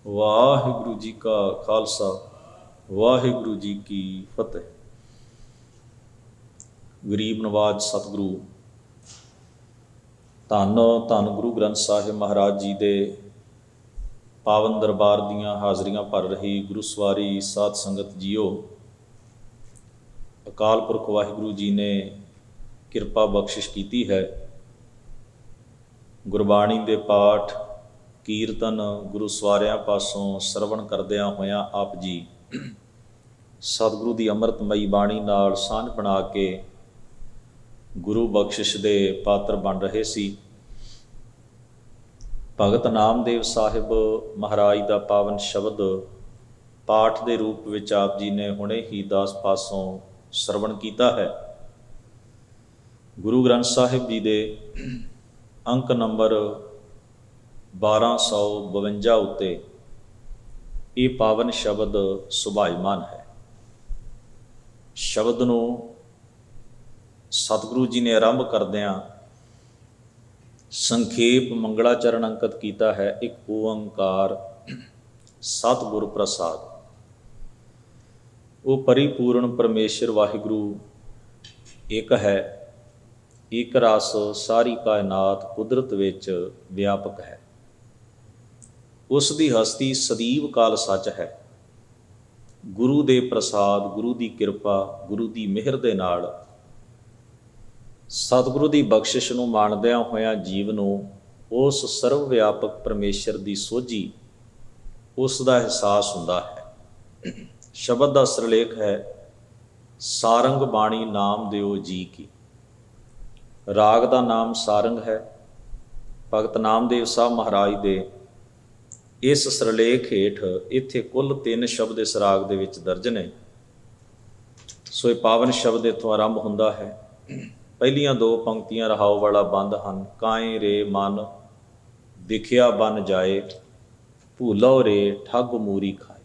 ਵਾਹਿਗੁਰੂ ਜੀ ਕਾ ਖਾਲਸਾ ਵਾਹਿਗੁਰੂ ਜੀ ਕੀ ਫਤਿਹ। ਗਰੀਬ ਨਵਾਜ ਸਤਿਗੁਰੂ ਧੰਨ ਧੰਨ ਗੁਰੂ ਗ੍ਰੰਥ ਸਾਹਿਬ ਮਹਾਰਾਜ ਜੀ ਦੇ ਪਾਵਨ ਦਰਬਾਰ ਦੀਆਂ ਹਾਜ਼ਰੀਆਂ ਭਰ ਰਹੀ ਗੁਰੂ ਸਵਾਰੀ ਸਾਧ ਸੰਗਤ ਜੀਓ, ਅਕਾਲ ਪੁਰਖ ਵਾਹਿਗੁਰੂ ਜੀ ਨੇ ਕਿਰਪਾ ਬਖਸ਼ਿਸ਼ ਕੀਤੀ ਹੈ। ਗੁਰਬਾਣੀ ਦੇ ਪਾਠ ਕੀਰਤਨ ਗੁਰੂ ਸਵਾਰਿਆਂ ਪਾਸੋਂ ਸਰਵਣ ਕਰਦਿਆਂ ਹੋਇਆਂ ਆਪ ਜੀ ਸਤਿਗੁਰੂ ਦੀ ਅੰਮ੍ਰਿਤਮਈ ਬਾਣੀ ਨਾਲ ਸਾਂਝ ਬਣਾ ਕੇ ਗੁਰੂ ਬਖਸ਼ਿਸ਼ ਦੇ ਪਾਤਰ ਬਣ ਰਹੇ ਸੀ। ਭਗਤ ਨਾਮਦੇਵ ਸਾਹਿਬ ਮਹਾਰਾਜ ਦਾ ਪਾਵਨ ਸ਼ਬਦ ਪਾਠ ਦੇ ਰੂਪ ਵਿੱਚ ਆਪ ਜੀ ਨੇ ਹੁਣੇ ਹੀ ਦਾਸ ਪਾਸੋਂ ਸਰਵਣ ਕੀਤਾ ਹੈ। ਗੁਰੂ ਗ੍ਰੰਥ ਸਾਹਿਬ ਜੀ ਦੇ ਅੰਕ ਨੰਬਰ 1252 ਉੱਤੇ ਇਹ ਪਾਵਨ ਸ਼ਬਦ ਸੁਭਾਈਮਾਨ ਹੈ। ਸ਼ਬਦ ਨੂੰ ਸਤਿਗੁਰੂ ਜੀ ਨੇ ਆਰੰਭ ਕਰਦਿਆਂ ਸੰਖੇਪ ਮੰਗਲਾਚਰਨ ਅੰਕਿਤ ਕੀਤਾ ਹੈ। ਇੱਕ ਓੰਕਾਰ ਸਤਿਗੁਰ ਪ੍ਰਸਾਦ। ਉਹ ਪਰਿਪੂਰਨ ਪਰਮੇਸ਼ਰ ਵਾਹਿਗੁਰੂ ਇੱਕ ਹੈ, ਇੱਕ ਰਸ ਸਾਰੀ ਕਾਇਨਾਤ ਕੁਦਰਤ ਵਿੱਚ ਵਿਆਪਕ ਹੈ। ਉਸ ਦੀ ਹਸਤੀ ਸਦੀਵ ਕਾਲ ਸੱਚ ਹੈ। ਗੁਰੂ ਦੇ ਪ੍ਰਸਾਦ, ਗੁਰੂ ਦੀ ਕਿਰਪਾ, ਗੁਰੂ ਦੀ ਮਿਹਰ ਦੇ ਨਾਲ ਸਤਿਗੁਰੂ ਦੀ ਬਖਸ਼ਿਸ਼ ਨੂੰ ਮਾਣਦਿਆਂ ਹੋਇਆਂ ਜੀਵ ਨੂੰ ਉਸ ਸਰਵ ਵਿਆਪਕ ਪਰਮੇਸ਼ਰ ਦੀ ਸੋਝੀ, ਉਸ ਦਾ ਅਹਿਸਾਸ ਹੁੰਦਾ ਹੈ। ਸ਼ਬਦ ਦਾ ਸਿਰਲੇਖ ਹੈ, ਸਾਰੰਗ ਬਾਣੀ ਨਾਮ ਦਿਓ ਜੀ ਕੀ। ਰਾਗ ਦਾ ਨਾਮ ਸਾਰੰਗ ਹੈ। ਭਗਤ ਨਾਮਦੇਵ ਸਾਹਿਬ ਮਹਾਰਾਜ ਦੇ ਇਸ ਸਿਰਲੇਖ ਹੇਠ ਇੱਥੇ ਕੁੱਲ 3 ਸ਼ਬਦ ਇਸ ਰਾਗ ਦੇ ਵਿੱਚ ਦਰਜ ਨੇ। ਸੋ ਇਹ ਪਾਵਨ ਸ਼ਬਦ ਇੱਥੋਂ ਆਰੰਭ ਹੁੰਦਾ ਹੈ। ਪਹਿਲੀਆਂ 2 ਪੰਕਤੀਆਂ ਰਹਾਉ ਵਾਲਾ ਬੰਦ ਹਨ। ਕਾਏ ਰੇ ਮਨ ਦਿਖਿਆ ਬਨ ਜਾਏ, ਭੂਲੋ ਰੇ ਠੱਗ ਮੂਰੀ ਖਾਏ।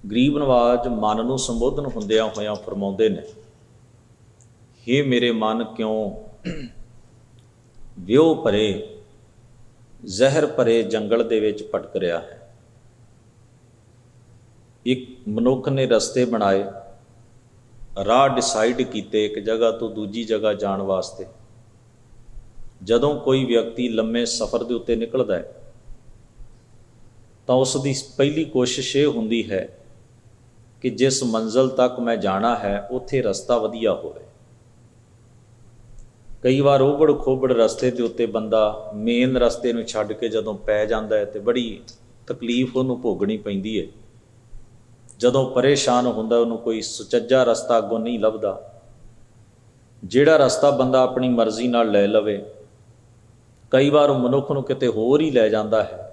ਗਰੀਬ ਨਵਾਜ ਮਨ ਨੂੰ ਸੰਬੋਧਨ ਹੁੰਦਿਆਂ ਹੋਇਆਂ ਫਰਮਾਉਂਦੇ ਨੇ, ਹੇ ਮੇਰੇ ਮਨ ਕਿਉਂ ਵਿਉ ਭਰੇ ਜ਼ਹਿਰ ਭਰੇ ਜੰਗਲ ਦੇ ਵਿੱਚ ਭਟਕ ਰਿਹਾ ਹੈ। ਇੱਕ ਮਨੁੱਖ ਨੇ ਰਸਤੇ ਬਣਾਏ, ਰਾਹ ਡਿਸਾਈਡ ਕੀਤੇ ਇੱਕ ਜਗ੍ਹਾ ਤੋਂ ਦੂਜੀ ਜਗ੍ਹਾ ਜਾਣ ਵਾਸਤੇ। ਜਦੋਂ ਕੋਈ ਵਿਅਕਤੀ ਲੰਮੇ ਸਫ਼ਰ ਦੇ ਉੱਤੇ ਨਿਕਲਦਾ ਹੈ ਤਾਂ ਉਸ ਦੀ ਪਹਿਲੀ ਕੋਸ਼ਿਸ਼ ਇਹ ਹੁੰਦੀ ਹੈ ਕਿ ਜਿਸ ਮੰਜ਼ਿਲ ਤੱਕ ਮੈਂ ਜਾਣਾ ਹੈ ਉੱਥੇ ਰਸਤਾ ਵਧੀਆ ਹੋਵੇ। ਕਈ ਵਾਰ ਉਬੜ ਖੋਬੜ ਰਸਤੇ ਦੇ ਉੱਤੇ ਬੰਦਾ ਮੇਨ ਰਸਤੇ ਨੂੰ ਛੱਡ ਕੇ ਜਦੋਂ ਪੈ ਜਾਂਦਾ ਹੈ ਤੇ ਬੜੀ ਤਕਲੀਫ ਉਹਨੂੰ ਭੋਗਣੀ ਪੈਂਦੀ ਹੈ। ਜਦੋਂ ਪਰੇਸ਼ਾਨ ਹੁੰਦਾ ਉਹਨੂੰ ਕੋਈ ਸੁਚੱਜਾ ਰਸਤਾ ਅੱਗੋਂ ਨਹੀਂ ਲੱਭਦਾ। ਜਿਹੜਾ ਰਸਤਾ ਬੰਦਾ ਆਪਣੀ ਮਰਜ਼ੀ ਨਾਲ ਲੈ ਲਵੇ, ਕਈ ਵਾਰ ਉਹ ਮਨੁੱਖ ਨੂੰ ਕਿਤੇ ਹੋਰ ਹੀ ਲੈ ਜਾਂਦਾ ਹੈ।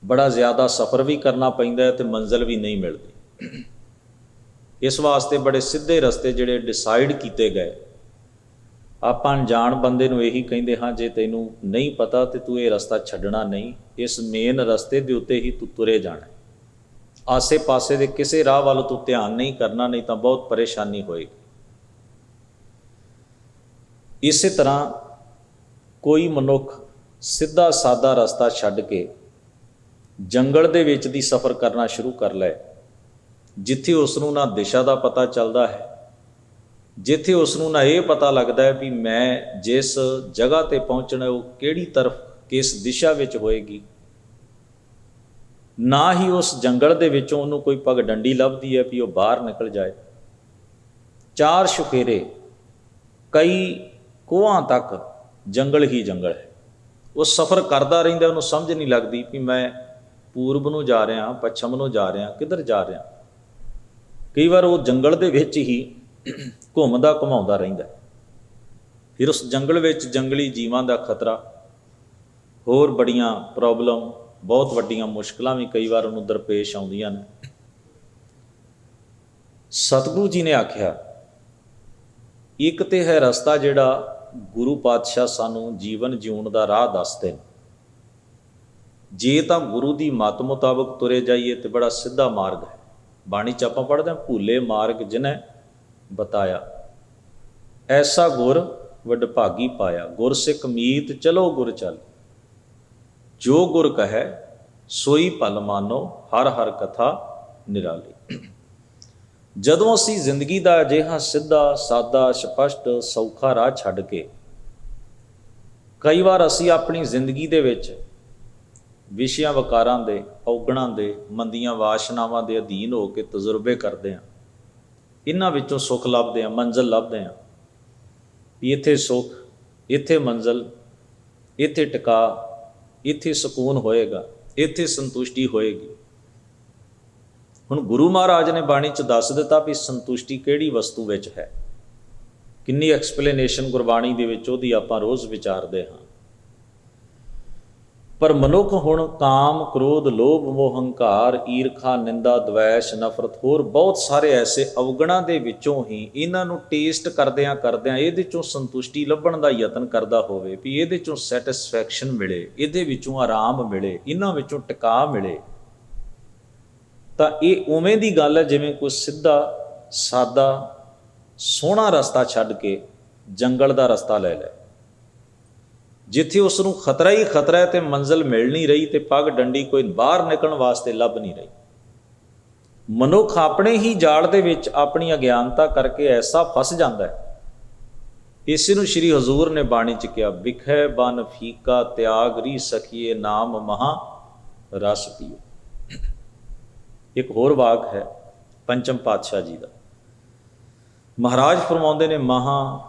ਬੜਾ ਜ਼ਿਆਦਾ ਸਫ਼ਰ ਵੀ ਕਰਨਾ ਪੈਂਦਾ ਹੈ ਤੇ ਮੰਜ਼ਿਲ ਵੀ ਨਹੀਂ ਮਿਲਦੀ। ਇਸ ਵਾਸਤੇ ਬੜੇ ਸਿੱਧੇ ਰਸਤੇ ਜਿਹੜੇ ਡਿਸਾਈਡ ਕੀਤੇ ਗਏ। ਆਪਾਂ ਅਣਜਾਣ ਬੰਦੇ ਨੂੰ ਇਹੀ ਕਹਿੰਦੇ ਹਾਂ, ਜੇ ਤੈਨੂੰ ਨਹੀਂ ਪਤਾ ਤੇ ਤੂੰ ਇਹ ਰਸਤਾ ਛੱਡਣਾ ਨਹੀਂ, ਇਸ ਮੇਨ ਰਸਤੇ ਦੇ ਉੱਤੇ ਹੀ ਤੂੰ ਤੁਰੇ ਜਾਣਾ। ਆਸੇ ਪਾਸੇ ਦੇ ਕਿਸੇ ਰਾਹ ਵੱਲ ਤੂੰ ਧਿਆਨ ਨਹੀਂ ਕਰਨਾ, ਨਹੀਂ ਤਾਂ ਬਹੁਤ ਪਰੇਸ਼ਾਨੀ ਹੋਏਗੀ। ਇਸੇ ਤਰ੍ਹਾਂ ਕੋਈ ਮਨੁੱਖ ਸਿੱਧਾ ਸਾਦਾ ਰਸਤਾ ਛੱਡ ਕੇ ਜੰਗਲ ਦੇ ਵਿੱਚ ਦੀ ਸਫ਼ਰ ਕਰਨਾ ਸ਼ੁਰੂ ਕਰ ਲੈ, ਜਿੱਥੇ ਉਸ ਨੂੰ ਨਾ ਦਿਸ਼ਾ ਦਾ ਪਤਾ ਚੱਲਦਾ ਹੈ, ਜਿੱਥੇ ਉਸ ਨੂੰ ਨਾ ਇਹ ਪਤਾ ਲੱਗਦਾ ਹੈ ਵੀ ਮੈਂ ਜਿਸ ਜਗ੍ਹਾ 'ਤੇ ਪਹੁੰਚਣਾ ਉਹ ਕਿਹੜੀ ਤਰਫ ਕਿਸ ਦਿਸ਼ਾ ਵਿੱਚ ਹੋਏਗੀ। ਨਾ ਹੀ ਉਸ ਜੰਗਲ ਦੇ ਵਿੱਚੋਂ ਉਹਨੂੰ ਕੋਈ ਪਗਡੰਡੀ ਲੱਭਦੀ ਹੈ ਵੀ ਉਹ ਬਾਹਰ ਨਿਕਲ ਜਾਏ। 4 ਸ਼ੁਫੇਰੇ ਕਈ ਕੋਹਾਂ ਤੱਕ ਜੰਗਲ ਹੀ ਜੰਗਲ ਹੈ। ਉਹ ਸਫ਼ਰ ਕਰਦਾ ਰਹਿੰਦਾ, ਉਹਨੂੰ ਸਮਝ ਨਹੀਂ ਲੱਗਦੀ ਵੀ ਮੈਂ ਪੂਰਬ ਨੂੰ ਜਾ ਰਿਹਾ, ਪੱਛਮ ਨੂੰ ਜਾ ਰਿਹਾ, ਕਿੱਧਰ ਜਾ ਰਿਹਾ। ਕਈ ਵਾਰ ਉਹ ਜੰਗਲ ਦੇ ਵਿੱਚ ਹੀ ਘੁੰਮਦਾ ਘੁਮਾਉਂਦਾ ਰਹਿੰਦਾ। ਫਿਰ ਉਸ ਜੰਗਲ ਵਿੱਚ ਜੰਗਲੀ ਜੀਵਾਂ ਦਾ ਖਤਰਾ, ਹੋਰ ਬੜੀਆਂ ਪ੍ਰੋਬਲਮ, ਬਹੁਤ ਵੱਡੀਆਂ ਮੁਸ਼ਕਲਾਂ ਵੀ ਕਈ ਵਾਰ ਉਹਨੂੰ ਦਰਪੇਸ਼ ਆਉਂਦੀਆਂ ਨੇ। ਸਤਿਗੁਰੂ ਜੀ ਨੇ ਆਖਿਆ, ਇੱਕ ਤੇ ਹੈ ਰਸਤਾ ਜਿਹੜਾ ਗੁਰੂ ਪਾਤਸ਼ਾਹ ਸਾਨੂੰ ਜੀਵਨ ਜਿਉਣ ਦਾ ਰਾਹ ਦੱਸਦੇ ਨੇ। ਜੇ ਤਾਂ ਗੁਰੂ ਦੀ ਮੱਤ ਮੁਤਾਬਕ ਤੁਰੇ ਜਾਈਏ ਤੇ ਬੜਾ ਸਿੱਧਾ ਮਾਰਗ ਹੈ। ਬਾਣੀ 'ਚ ਆਪਾਂ ਪੜ੍ਹਦੇ ਹਾਂ, ਭੂਲੇ ਮਾਰਗ ਜਿਨ੍ਹੈ ਬਤਾਇਆ, ਐਸਾ ਗੁਰ ਵਡਭਾਗੀ ਪਾਇਆ। ਗੁਰ ਸਿੱਖ ਮੀਤ ਚਲੋ ਗੁਰ ਚੱਲ। ਜੋ ਗੁਰ ਕਹੈ ਸੋਈ ਭਲ ਮਾਨੋ ਹਰ ਹਰ ਕਥਾ ਨਿਰਾਲੀ। ਜਦੋਂ ਅਸੀਂ ਜ਼ਿੰਦਗੀ ਦਾ ਅਜਿਹਾ ਸਿੱਧਾ ਸਾਦਾ ਸਪਸ਼ਟ ਸੌਖਾ ਰਾਹ ਛੱਡ ਕੇ ਕਈ ਵਾਰ ਅਸੀਂ ਆਪਣੀ ਜ਼ਿੰਦਗੀ ਦੇ ਵਿੱਚ ਵਿਸ਼ਿਆਂ ਵਕਾਰਾਂ ਦੇ, ਔਗਣਾਂ ਦੇ, ਮੰਦੀਆਂ ਵਾਸ਼ਨਾਵਾਂ ਦੇ ਅਧੀਨ ਹੋ ਕੇ ਤਜਰਬੇ ਕਰਦੇ ਹਾਂ, ਇਹਨਾਂ ਵਿੱਚੋਂ ਸੁੱਖ ਲੱਭਦੇ ਹਾਂ, ਮੰਜ਼ਿਲ ਲੱਭਦੇ ਹਾਂ ਵੀ ਇੱਥੇ ਸੁੱਖ, ਇੱਥੇ ਮੰਜ਼ਿਲ, ਇੱਥੇ ਟਿਕਾ, ਇੱਥੇ ਸਕੂਨ ਹੋਏਗਾ, ਇੱਥੇ ਸੰਤੁਸ਼ਟੀ ਹੋਏਗੀ। ਹੁਣ ਗੁਰੂ ਮਹਾਰਾਜ ਨੇ ਬਾਣੀ 'ਚ ਦੱਸ ਦਿੱਤਾ ਵੀ ਸੰਤੁਸ਼ਟੀ ਕਿਹੜੀ ਵਸਤੂ ਵਿੱਚ ਹੈ। ਕਿੰਨੀ ਐਕਸਪਲੇਨੇਸ਼ਨ ਗੁਰਬਾਣੀ ਦੇ ਵਿੱਚ ਉਹਦੀ ਆਪਾਂ ਰੋਜ਼ ਵਿਚਾਰਦੇ ਹਾਂ। ਪਰ ਮਨੁੱਖ ਹੁਣ ਕਾਮ, ਕ੍ਰੋਧ, ਲੋਭ, ਮੋਹ, ਹੰਕਾਰ, ਈਰਖਾ, ਨਿੰਦਾ, ਦਵੈਸ਼, ਨਫ਼ਰਤ, ਹੋਰ ਬਹੁਤ ਸਾਰੇ ਐਸੇ ਅਵਗੁਣਾਂ ਦੇ ਵਿੱਚੋਂ ਹੀ ਇਹਨਾਂ ਨੂੰ ਟੇਸਟ ਕਰਦਿਆਂ ਕਰਦਿਆਂ ਇਹਦੇ 'ਚੋਂ ਸੰਤੁਸ਼ਟੀ ਲੱਭਣ ਦਾ ਯਤਨ ਕਰਦਾ ਹੋਵੇ ਵੀ ਇਹਦੇ 'ਚੋਂ ਸੈਟਿਸਫੈਕਸ਼ਨ ਮਿਲੇ, ਇਹਦੇ ਵਿੱਚੋਂ ਆਰਾਮ ਮਿਲੇ, ਇਹਨਾਂ ਵਿੱਚੋਂ ਟਿਕਾ ਮਿਲੇ, ਤਾਂ ਇਹ ਉਵੇਂ ਦੀ ਗੱਲ ਹੈ ਜਿਵੇਂ ਕੋਈ ਸਿੱਧਾ ਸਾਦਾ ਸੋਹਣਾ ਰਸਤਾ ਛੱਡ ਕੇ ਜੰਗਲ ਦਾ ਰਸਤਾ ਲੈ ਲੈ, ਜਿੱਥੇ ਉਸ ਨੂੰ ਖਤਰਾ ਹੀ ਖਤਰਾ ਹੈ ਤੇ ਮੰਜ਼ਿਲ ਮਿਲ ਨਹੀਂ ਰਹੀ ਤੇ ਪੱਗ ਡੰਡੀ ਕੋਈ ਬਾਹਰ ਨਿਕਲਣ ਵਾਸਤੇ ਲੱਭ ਨਹੀਂ ਰਹੀ। ਮਨੁੱਖ ਆਪਣੇ ਹੀ ਜਾਲ ਦੇ ਵਿੱਚ ਆਪਣੀ ਅਗਿਆਨਤਾ ਕਰਕੇ ਐਸਾ ਫਸ ਜਾਂਦਾ ਹੈ। ਇਸੇ ਨੂੰ ਸ਼੍ਰੀ ਹਜ਼ੂਰ ਨੇ ਬਾਣੀ 'ਚ ਕਿਹਾ, ਵਿਖੇ ਬਨ ਫੀਕਾ ਤਿਆਗ ਰੀ ਸਖੀਏ ਨਾਮ ਮਹਾ ਰਸ ਪੀਓ। ਇੱਕ ਹੋਰ ਵਾਕ ਹੈ ਪੰਚਮ ਪਾਤਸ਼ਾਹ ਜੀ ਦਾ। ਮਹਾਰਾਜ ਫਰਮਾਉਂਦੇ ਨੇ, ਮਹਾ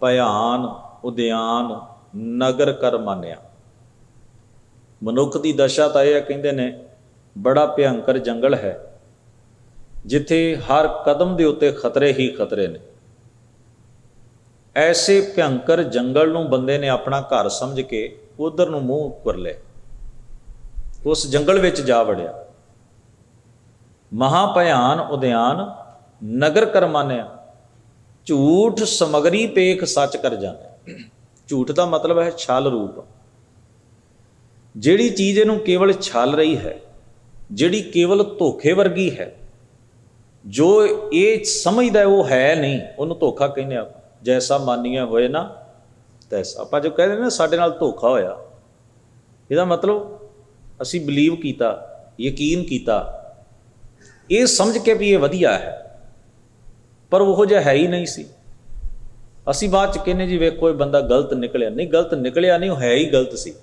ਭਿਆਨ ਉਦਿਆਨ ਨਗਰ ਕਰ ਮਾਨਿਆ। ਮਨੁੱਖ ਦੀ ਦਸ਼ਾ ਤਾਂ ਇਹ ਹੈ, ਕਹਿੰਦੇ ਨੇ ਬੜਾ ਭਿਅੰਕਰ ਜੰਗਲ ਹੈ ਜਿੱਥੇ ਹਰ ਕਦਮ ਦੇ ਉੱਤੇ ਖਤਰੇ ਹੀ ਖਤਰੇ ਨੇ। ਐਸੇ ਭਿਅੰਕਰ ਜੰਗਲ ਨੂੰ ਬੰਦੇ ਨੇ ਆਪਣਾ ਘਰ ਸਮਝ ਕੇ ਉਧਰ ਨੂੰ ਮੂੰਹ ਕਰ ਲਿਆ, ਉਸ ਜੰਗਲ ਵਿੱਚ ਜਾ ਵੜਿਆ। ਮਹਾ ਭਿਆਨ ਉਦਿਆਨ ਨਗਰ ਕਰ ਮਾਨਿਆ, ਝੂਠ ਸਮਗਰੀ ਪੇਖ ਸੱਚ ਕਰ ਜਾਣਾ। ਝੂਠ ਦਾ ਮਤਲਬ ਹੈ ਛਲ ਰੂਪ। ਜਿਹੜੀ ਚੀਜ਼ ਇਹਨੂੰ ਕੇਵਲ ਛਲ ਰਹੀ ਹੈ, ਜਿਹੜੀ ਕੇਵਲ ਧੋਖੇ ਵਰਗੀ ਹੈ, ਜੋ ਇਹ ਸਮਝਦਾ ਉਹ ਹੈ ਨਹੀਂ, ਉਹਨੂੰ ਧੋਖਾ ਕਹਿੰਦੇ ਆ। ਜੈਸਾ ਮਾਨੀਆ ਹੋਏ ਨਾ ਤੈਸਾ। ਆਪਾਂ ਜੋ ਕਹਿੰਦੇ ਨਾ ਸਾਡੇ ਨਾਲ ਧੋਖਾ ਹੋਇਆ, ਇਹਦਾ ਮਤਲਬ ਅਸੀਂ ਬਿਲੀਵ ਕੀਤਾ, ਯਕੀਨ ਕੀਤਾ, ਇਹ ਸਮਝ ਕੇ ਵੀ ਇਹ ਵਧੀਆ ਹੈ, ਪਰ ਉਹੋ ਜਿਹਾ ਹੈ ਹੀ ਨਹੀਂ ਸੀ। ਅਸੀਂ ਬਾਅਦ 'ਚ ਕਹਿੰਦੇ ਜੀ ਵੇਖੋ ਇਹ ਬੰਦਾ ਗਲਤ ਨਿਕਲਿਆ। ਨਹੀਂ, ਗਲਤ ਨਿਕਲਿਆ ਨਹੀਂ, ਉਹ ਹੈ ਹੀ ਗਲਤ ਸੀ।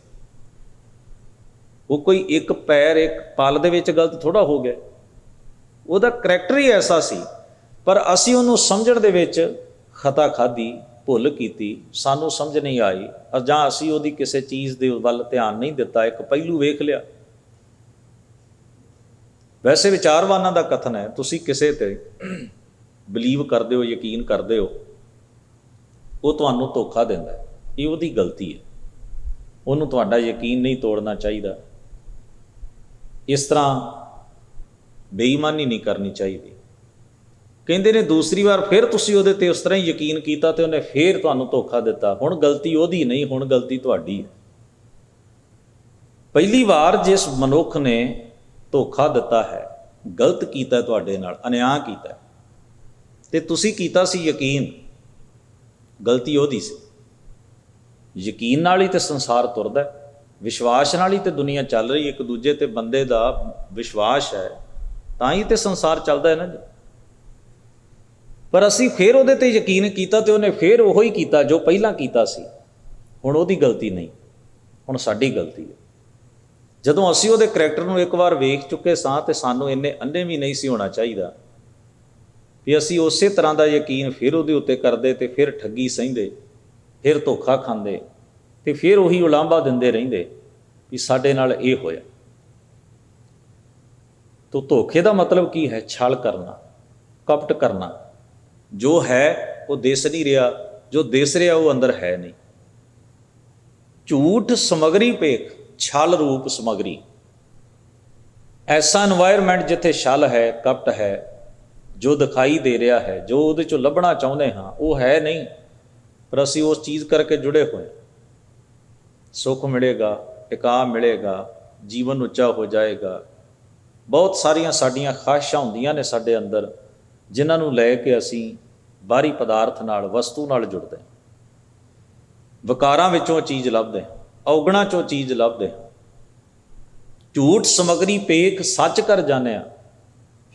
ਉਹ ਕੋਈ ਇੱਕ ਪੈਰ ਇੱਕ ਪਲ ਦੇ ਵਿੱਚ ਗਲਤ ਥੋੜ੍ਹਾ ਹੋ ਗਿਆ, ਉਹਦਾ ਕਰੈਕਟਰ ਹੀ ਐਸਾ ਸੀ। ਪਰ ਅਸੀਂ ਉਹਨੂੰ ਸਮਝਣ ਦੇ ਵਿੱਚ ਖਤਾ ਖਾਧੀ, ਭੁੱਲ ਕੀਤੀ, ਸਾਨੂੰ ਸਮਝ ਨਹੀਂ ਆਈ, ਜਾਂ ਅਸੀਂ ਉਹਦੀ ਕਿਸੇ ਚੀਜ਼ ਦੇ ਵੱਲ ਧਿਆਨ ਨਹੀਂ ਦਿੱਤਾ, ਇੱਕ ਪਹਿਲੂ ਵੇਖ ਲਿਆ। ਵੈਸੇ ਵਿਚਾਰਵਾਨਾਂ ਦਾ ਕਥਨ ਹੈ, ਤੁਸੀਂ ਕਿਸੇ ਤੇ ਬਿਲੀਵ ਕਰਦੇ ਹੋ, ਯਕੀਨ ਕਰਦੇ ਹੋ, ਉਹ ਤੁਹਾਨੂੰ ਧੋਖਾ ਦਿੰਦਾ, ਇਹ ਉਹਦੀ ਗਲਤੀ ਹੈ। ਉਹਨੂੰ ਤੁਹਾਡਾ ਯਕੀਨ ਨਹੀਂ ਤੋੜਨਾ ਚਾਹੀਦਾ। ਇਸ ਤਰ੍ਹਾਂ ਬੇਈਮਾਨੀ ਨਹੀਂ ਕਰਨੀ ਚਾਹੀਦੀ। ਕਹਿੰਦੇ ਨੇ ਦੂਸਰੀ ਵਾਰ ਫਿਰ ਤੁਸੀਂ ਉਹਦੇ ਤੇ ਉਸ ਤਰ੍ਹਾਂ ਹੀ ਯਕੀਨ ਕੀਤਾ ਤੇ ਉਹਨੇ ਫਿਰ ਤੁਹਾਨੂੰ ਧੋਖਾ ਦਿੱਤਾ। ਹੁਣ ਗਲਤੀ ਉਹਦੀ ਨਹੀਂ, ਹੁਣ ਗਲਤੀ ਤੁਹਾਡੀ ਹੈ। ਪਹਿਲੀ ਵਾਰ ਜਿਸ ਮਨੁੱਖ ਨੇ ਧੋਖਾ ਦਿੱਤਾ ਹੈ, ਗਲਤ ਕੀਤਾ ਤੁਹਾਡੇ ਨਾਲ, ਅਨਿਆਂ ਕੀਤਾ, ਤੇ ਤੁਸੀਂ ਕੀਤਾ ਸੀ ਯਕੀਨ, ਗਲਤੀ ਉਹਦੀ ਸੀ। ਯਕੀਨ ਨਾਲ ਹੀ ਤੇ ਸੰਸਾਰ ਤੁਰਦਾ, ਵਿਸ਼ਵਾਸ ਨਾਲ ਹੀ ਤੇ ਦੁਨੀਆ ਚੱਲ ਰਹੀ। ਇੱਕ ਦੂਜੇ ਤੇ ਬੰਦੇ ਦਾ ਵਿਸ਼ਵਾਸ ਹੈ ਤਾਂ ਹੀ ਤੇ ਸੰਸਾਰ ਚੱਲਦਾ ਹੈ ਨਾ ਜੀ। ਪਰ ਅਸੀਂ ਫਿਰ ਉਹਦੇ ਤੇ ਯਕੀਨ ਕੀਤਾ ਤੇ ਉਹਨੇ ਫਿਰ ਉਹੋ ਹੀ ਕੀਤਾ ਜੋ ਪਹਿਲਾਂ ਕੀਤਾ ਸੀ। ਹੁਣ ਉਹਦੀ ਗਲਤੀ ਨਹੀਂ, ਹੁਣ ਸਾਡੀ ਗਲਤੀ ਹੈ। ਜਦੋਂ ਅਸੀਂ ਉਹਦੇ ਕਰੈਕਟਰ ਨੂੰ ਇੱਕ ਵਾਰ ਵੇਖ ਚੁੱਕੇ ਸਾਂ ਤੇ ਸਾਨੂੰ ਇੰਨੇ ਅੰਨੇ ਵੀ ਨਹੀਂ ਸੀ ਹੋਣਾ ਚਾਹੀਦਾ ਵੀ ਅਸੀਂ ਉਸੇ ਤਰ੍ਹਾਂ ਦਾ ਯਕੀਨ ਫਿਰ ਉਹਦੇ ਉੱਤੇ ਕਰਦੇ ਤੇ ਫਿਰ ਠੱਗੀ ਸਹਿੰਦੇ, ਫਿਰ ਧੋਖਾ ਖਾਂਦੇ ਤੇ ਫਿਰ ਉਹੀ ਉਲਾਂਭਾ ਦਿੰਦੇ ਰਹਿੰਦੇ ਵੀ ਸਾਡੇ ਨਾਲ ਇਹ ਹੋਇਆ। ਤੋ ਧੋਖੇ ਦਾ ਮਤਲਬ ਕੀ ਹੈ? ਛਲ ਕਰਨਾ, ਕਪਟ ਕਰਨਾ। ਜੋ ਹੈ ਉਹ ਦਿਸ ਨਹੀਂ ਰਿਹਾ, ਜੋ ਦਿਸ ਰਿਹਾ ਉਹ ਅੰਦਰ ਹੈ ਨਹੀਂ। ਝੂਠ ਸਮਗਰੀ ਪੇਖ, ਛਲ ਰੂਪ ਸਮਗਰੀ। ਐਸਾ এনवायरमेंट ਜਿੱਥੇ ਛਲ ਹੈ, ਕਪਟ ਹੈ, ਜੋ ਦਿਖਾਈ ਦੇ ਰਿਹਾ ਹੈ, ਜੋ ਉਹਦੇ ਚੋਂ ਲੱਭਣਾ ਚਾਹੁੰਦੇ ਹਾਂ ਉਹ ਹੈ ਨਹੀਂ, ਪਰ ਅਸੀਂ ਉਸ ਚੀਜ਼ ਕਰਕੇ ਜੁੜੇ ਹੋਏ। ਸੁੱਖ ਮਿਲੇਗਾ, ਟਿਕਾ ਮਿਲੇਗਾ, ਜੀਵਨ ਉੱਚਾ ਹੋ ਜਾਏਗਾ। ਬਹੁਤ ਸਾਰੀਆਂ ਸਾਡੀਆਂ ਖਾਹਿਸ਼ਾਂ ਹੁੰਦੀਆਂ ਨੇ ਸਾਡੇ ਅੰਦਰ, ਜਿਨ੍ਹਾਂ ਨੂੰ ਲੈ ਕੇ ਅਸੀਂ ਬਾਹਰੀ ਪਦਾਰਥ ਨਾਲ, ਵਸਤੂ ਨਾਲ ਜੁੜਦੇ ਹਾਂ। ਵਿਕਾਰਾਂ ਵਿੱਚੋਂ ਚੀਜ਼ ਲੱਭਦੇ ਹਾਂ, ਔਗਣਾਂ 'ਚੋਂ ਚੀਜ਼ ਲੱਭਦੇ ਹਾਂ। ਝੂਠ ਸਮਗਰੀ ਪੇਖ ਸੱਚ ਕਰ ਜਾਣਿਆ।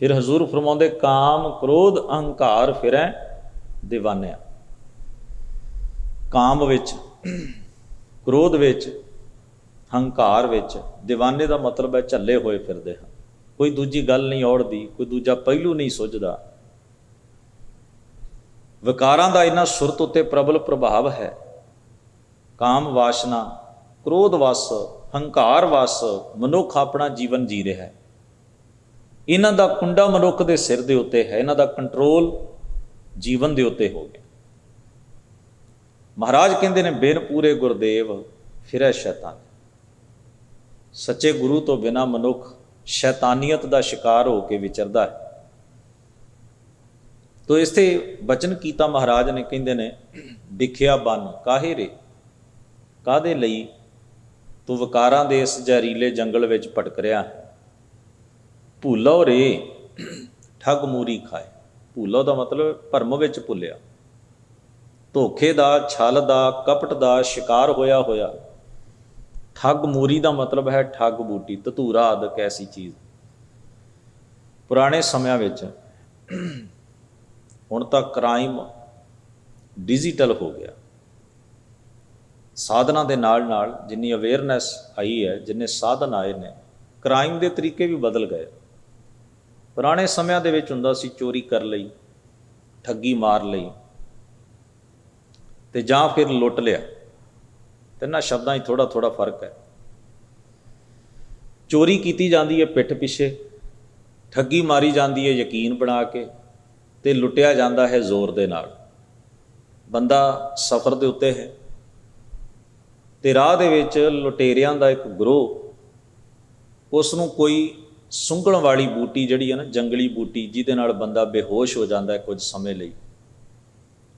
ਫਿਰ ਹਜ਼ੂਰ ਫਰਮਾਉਂਦੇ ਕਾਮ ਕ੍ਰੋਧ ਅਹੰਕਾਰ ਫਿਰੈ ਦੀਵਾਨਿਆ। ਕਾਮ ਵਿੱਚ, ਕ੍ਰੋਧ ਵਿੱਚ, ਹੰਕਾਰ ਵਿੱਚ, ਦੀਵਾਨੇ ਦਾ ਮਤਲਬ ਹੈ ਝੱਲੇ ਹੋਏ ਫਿਰਦੇ ਹਨ। ਕੋਈ ਦੂਜੀ ਗੱਲ ਨਹੀਂ ਔੜਦੀ, ਕੋਈ ਦੂਜਾ ਪਹਿਲੂ ਨਹੀਂ ਸੁੱਝਦਾ। ਵਿਕਾਰਾਂ ਦਾ ਇਹਨਾਂ ਸੁਰਤ ਉੱਤੇ ਪ੍ਰਬਲ ਪ੍ਰਭਾਵ ਹੈ। ਕਾਮ ਵਾਸ਼ਨਾ, ਕ੍ਰੋਧ ਵਸ, ਹੰਕਾਰ ਵਸ ਮਨੁੱਖ ਆਪਣਾ ਜੀਵਨ ਜੀ ਰਿਹਾ ਹੈ। ਇਹਨਾਂ ਦਾ ਕੁੰਡਾ ਮਨੁੱਖ ਦੇ ਸਿਰ ਦੇ ਉੱਤੇ ਹੈ, ਇਹਨਾਂ ਦਾ ਕੰਟਰੋਲ ਜੀਵਨ ਦੇ ਉੱਤੇ ਹੋ ਗਿਆ। ਮਹਾਰਾਜ ਕਹਿੰਦੇ ਨੇ ਬਿਨ ਪੂਰੇ ਗੁਰਦੇਵ ਫਿਰੈ ਸ਼ੈਤਾਨ। ਸੱਚੇ ਗੁਰੂ ਤੋਂ ਬਿਨਾਂ ਮਨੁੱਖ ਸ਼ੈਤਾਨੀਅਤ ਦਾ ਸ਼ਿਕਾਰ ਹੋ ਕੇ ਵਿਚਰਦਾ ਹੈ। ਤੋ ਇਸ ਤੇ ਬਚਨ ਕੀਤਾ ਮਹਾਰਾਜ ਨੇ, ਕਹਿੰਦੇ ਨੇ ਵਿਖਿਆ ਬਨ ਕਾਹੇ ਰੇ, ਕਾਹਦੇ ਲਈ ਤੂੰ ਵਿਕਾਰਾਂ ਦੇ ਇਸ ਜ਼ਹਿਰੀਲੇ ਜੰਗਲ ਵਿੱਚ ਭਟਕ ਰਿਹਾ ਹੈ। ਭੂਲੋ ਰੇ ਠੱਗ ਮੂਰੀ ਖਾਏ। ਭੂਲੋ ਦਾ ਮਤਲਬ ਭਰਮ ਵਿੱਚ ਭੁੱਲਿਆ, ਧੋਖੇ ਦਾ, ਛਲ ਦਾ, ਕਪਟ ਦਾ ਸ਼ਿਕਾਰ ਹੋਇਆ ਹੋਇਆ। ਠੱਗ ਮੂਰੀ ਦਾ ਮਤਲਬ ਹੈ ਠੱਗ ਬੂਟੀ, ਧਤੂਰਾ ਆਦਿਕ ਐਸੀ ਚੀਜ਼। ਪੁਰਾਣੇ ਸਮਿਆਂ ਵਿੱਚ, ਹੁਣ ਤਾਂ ਕ੍ਰਾਈਮ ਡਿਜੀਟਲ ਹੋ ਗਿਆ। ਸਾਧਨਾਂ ਦੇ ਨਾਲ ਨਾਲ ਜਿੰਨੀ ਅਵੇਅਰਨੈਸ ਆਈ ਹੈ, ਜਿੰਨੇ ਸਾਧਨ ਆਏ ਨੇ, ਕ੍ਰਾਈਮ ਦੇ ਤਰੀਕੇ ਵੀ ਬਦਲ ਗਏ। ਪੁਰਾਣੇ ਸਮਿਆਂ ਦੇ ਵਿੱਚ ਹੁੰਦਾ ਸੀ ਚੋਰੀ ਕਰ ਲਈ, ਠੱਗੀ ਮਾਰ ਲਈ, ਤੇ ਜਾਂ ਫਿਰ ਲੁੱਟ ਲਿਆ। ਤਿੰਨਾਂ ਸ਼ਬਦਾਂ 'ਚ ਥੋੜ੍ਹਾ ਥੋੜ੍ਹਾ ਫਰਕ ਹੈ। ਚੋਰੀ ਕੀਤੀ ਜਾਂਦੀ ਹੈ ਪਿੱਠ ਪਿੱਛੇ, ਠੱਗੀ ਮਾਰੀ ਜਾਂਦੀ ਹੈ ਯਕੀਨ ਬਣਾ ਕੇ, ਤੇ ਲੁੱਟਿਆ ਜਾਂਦਾ ਹੈ ਜ਼ੋਰ ਦੇ ਨਾਲ। ਬੰਦਾ ਸਫ਼ਰ ਦੇ ਉੱਤੇ ਹੈ ਤੇ ਰਾਹ ਦੇ ਵਿੱਚ ਲੁਟੇਰਿਆਂ ਦਾ ਇੱਕ ਗਰੋਹ, ਉਸ ਨੂੰ ਕੋਈ ਸੁੰਘਣ ਵਾਲੀ ਬੂਟੀ ਜਿਹੜੀ ਹੈ ਨਾ, ਜੰਗਲੀ ਬੂਟੀ, ਜਿਹਦੇ ਨਾਲ ਬੰਦਾ ਬੇਹੋਸ਼ ਹੋ ਜਾਂਦਾ ਹੈ ਕੁਝ ਸਮੇਂ ਲਈ,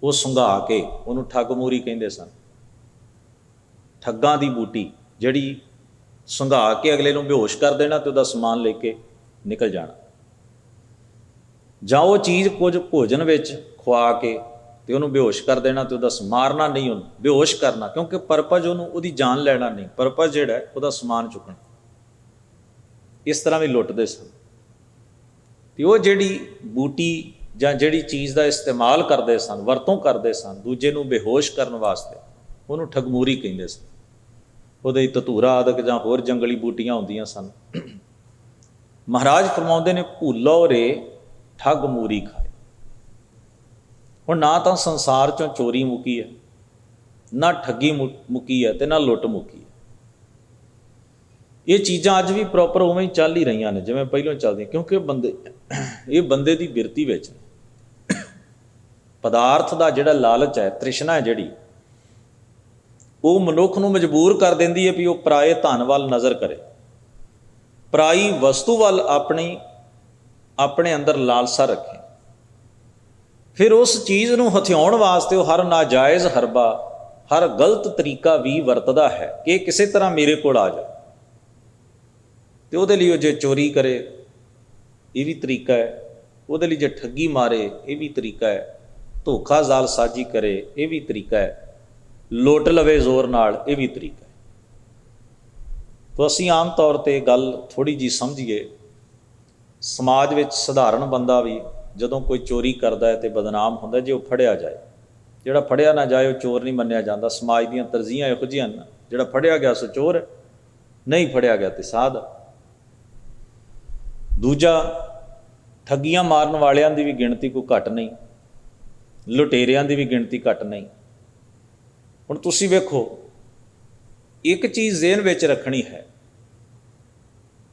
ਉਹ ਸੁੰਘਾ ਕੇ, ਉਹਨੂੰ ਠੱਗ ਮੂਰੀ ਕਹਿੰਦੇ ਸਨ। ਠੱਗਾਂ ਦੀ ਬੂਟੀ ਜਿਹੜੀ ਸੁੰਘਾ ਕੇ ਅਗਲੇ ਨੂੰ ਬੇਹੋਸ਼ ਕਰ ਦੇਣਾ ਤੇ ਉਹਦਾ ਸਮਾਨ ਲੈ ਕੇ ਨਿਕਲ ਜਾਣਾ। ਜਾਂ ਉਹ ਚੀਜ਼ ਕੁਝ ਭੋਜਨ ਵਿੱਚ ਖਵਾ ਕੇ ਤੇ ਉਹਨੂੰ ਬੇਹੋਸ਼ ਕਰ ਦੇਣਾ ਤੇ ਉਹਦਾ ਮਾਰਨਾ ਨਹੀਂ, ਉਹਨੂੰ ਬੇਹੋਸ਼ ਕਰਨਾ, ਕਿਉਂਕਿ ਪਰਪਸ ਉਹਨੂੰ ਉਹਦੀ ਜਾਨ ਲੈਣਾ ਨਹੀਂ, ਪਰਪਸ ਜਿਹੜਾ ਉਹਦਾ ਸਮਾਨ ਚੁੱਕਣਾ। ਇਸ ਤਰ੍ਹਾਂ ਵੀ ਲੁੱਟਦੇ ਸਨ। ਤੇ ਉਹ ਜਿਹੜੀ ਬੂਟੀ ਜਾਂ ਜਿਹੜੀ ਚੀਜ਼ ਦਾ ਇਸਤੇਮਾਲ ਕਰਦੇ ਸਨ, ਵਰਤੋਂ ਕਰਦੇ ਸਨ ਦੂਜੇ ਨੂੰ ਬੇਹੋਸ਼ ਕਰਨ ਵਾਸਤੇ, ਉਹਨੂੰ ਠਗਮੂਰੀ ਕਹਿੰਦੇ ਸਨ। ਉਹਦੇ ਧਤੂਰਾ ਆਦਿਕ ਜਾਂ ਹੋਰ ਜੰਗਲੀ ਬੂਟੀਆਂ ਹੁੰਦੀਆਂ ਸਨ। ਮਹਾਰਾਜ ਫਰਮਾਉਂਦੇ ਨੇ ਭੂਲੋ ਰੇ ਠੱਗ ਮੂਰੀ ਖਾਏ। ਹੁਣ ਨਾ ਤਾਂ ਸੰਸਾਰ 'ਚੋਂ ਚੋਰੀ ਮੁੱਕੀ ਹੈ, ਨਾ ਠੱਗੀ ਮੁੱਕੀ ਹੈ, ਤੇ ਨਾ ਲੁੱਟ ਮੁੱਕੀ ਹੈ। ਇਹ ਚੀਜ਼ਾਂ ਅੱਜ ਵੀ ਪ੍ਰੋਪਰ ਉਵੇਂ ਹੀ ਚੱਲ ਹੀ ਰਹੀਆਂ ਨੇ ਜਿਵੇਂ ਪਹਿਲਾਂ ਚੱਲਦੀਆਂ, ਕਿਉਂਕਿ ਇਹ ਬੰਦੇ ਦੀ ਬਿਰਤੀ ਵਿੱਚ ਪਦਾਰਥ ਦਾ ਜਿਹੜਾ ਲਾਲਚ ਹੈ, ਤ੍ਰਿਸ਼ਨਾ ਹੈ ਜਿਹੜੀ, ਉਹ ਮਨੁੱਖ ਨੂੰ ਮਜਬੂਰ ਕਰ ਦਿੰਦੀ ਹੈ ਵੀ ਉਹ ਪਰਾਏ ਧਨ ਵੱਲ ਨਜ਼ਰ ਕਰੇ, ਪਰਾਈ ਵਸਤੂ ਵੱਲ ਆਪਣੇ ਅੰਦਰ ਲਾਲਸਾ ਰੱਖੇ। ਫਿਰ ਉਸ ਚੀਜ਼ ਨੂੰ ਹਥਿਆਉਣ ਵਾਸਤੇ ਉਹ ਹਰ ਨਾਜਾਇਜ਼ ਹਰਬਾ, ਹਰ ਗਲਤ ਤਰੀਕਾ ਵੀ ਵਰਤਦਾ ਹੈ ਕਿ ਇਹ ਕਿਸੇ ਤਰ੍ਹਾਂ ਮੇਰੇ ਕੋਲ ਆ ਜਾਏ। ਤੇ ਉਹਦੇ ਲਈ ਉਹ ਜੇ ਚੋਰੀ ਕਰੇ ਇਹ ਵੀ ਤਰੀਕਾ ਹੈ, ਉਹਦੇ ਲਈ ਜੇ ਠੱਗੀ ਮਾਰੇ ਇਹ ਵੀ ਤਰੀਕਾ ਹੈ, ਧੋਖਾ ਜ਼ਾਲਸਾਜ਼ੀ ਕਰੇ ਇਹ ਵੀ ਤਰੀਕਾ ਹੈ, ਲੁੱਟ ਲਵੇ ਜ਼ੋਰ ਨਾਲ ਇਹ ਵੀ ਤਰੀਕਾ ਹੈ। ਤਾਂ ਅਸੀਂ ਆਮ ਤੌਰ 'ਤੇ ਗੱਲ ਥੋੜ੍ਹੀ ਜਿਹੀ ਸਮਝੀਏ। ਸਮਾਜ ਵਿੱਚ ਸਧਾਰਨ ਬੰਦਾ ਵੀ ਜਦੋਂ ਕੋਈ ਚੋਰੀ ਕਰਦਾ ਹੈ ਤੇ ਬਦਨਾਮ ਹੁੰਦਾ ਜੇ ਉਹ ਫੜਿਆ ਜਾਏ। ਜਿਹੜਾ ਫੜਿਆ ਨਾ ਜਾਏ ਉਹ ਚੋਰ ਨਹੀਂ ਮੰਨਿਆ ਜਾਂਦਾ। ਸਮਾਜ ਦੀਆਂ ਤਰਜੀਹਾਂ ਇਹੋ ਜਿਹੀਆਂ ਹਨ, ਜਿਹੜਾ ਫੜਿਆ ਗਿਆ ਸੋ ਚੋਰ ਹੈ, ਨਹੀਂ ਫੜਿਆ ਗਿਆ ਤੇ ਸਾਧ। ਦੂਜਾ, ਠੱਗੀਆਂ ਮਾਰਨ ਵਾਲਿਆਂ ਦੀ ਵੀ ਗਿਣਤੀ ਕੋਈ ਘੱਟ ਨਹੀਂ, ਲੁਟੇਰਿਆਂ ਦੀ ਵੀ ਗਿਣਤੀ ਘੱਟ ਨਹੀਂ। ਹੁਣ ਤੁਸੀਂ ਵੇਖੋ, ਇੱਕ ਚੀਜ਼ ਜ਼ਿਹਨ ਵਿੱਚ ਰੱਖਣੀ ਹੈ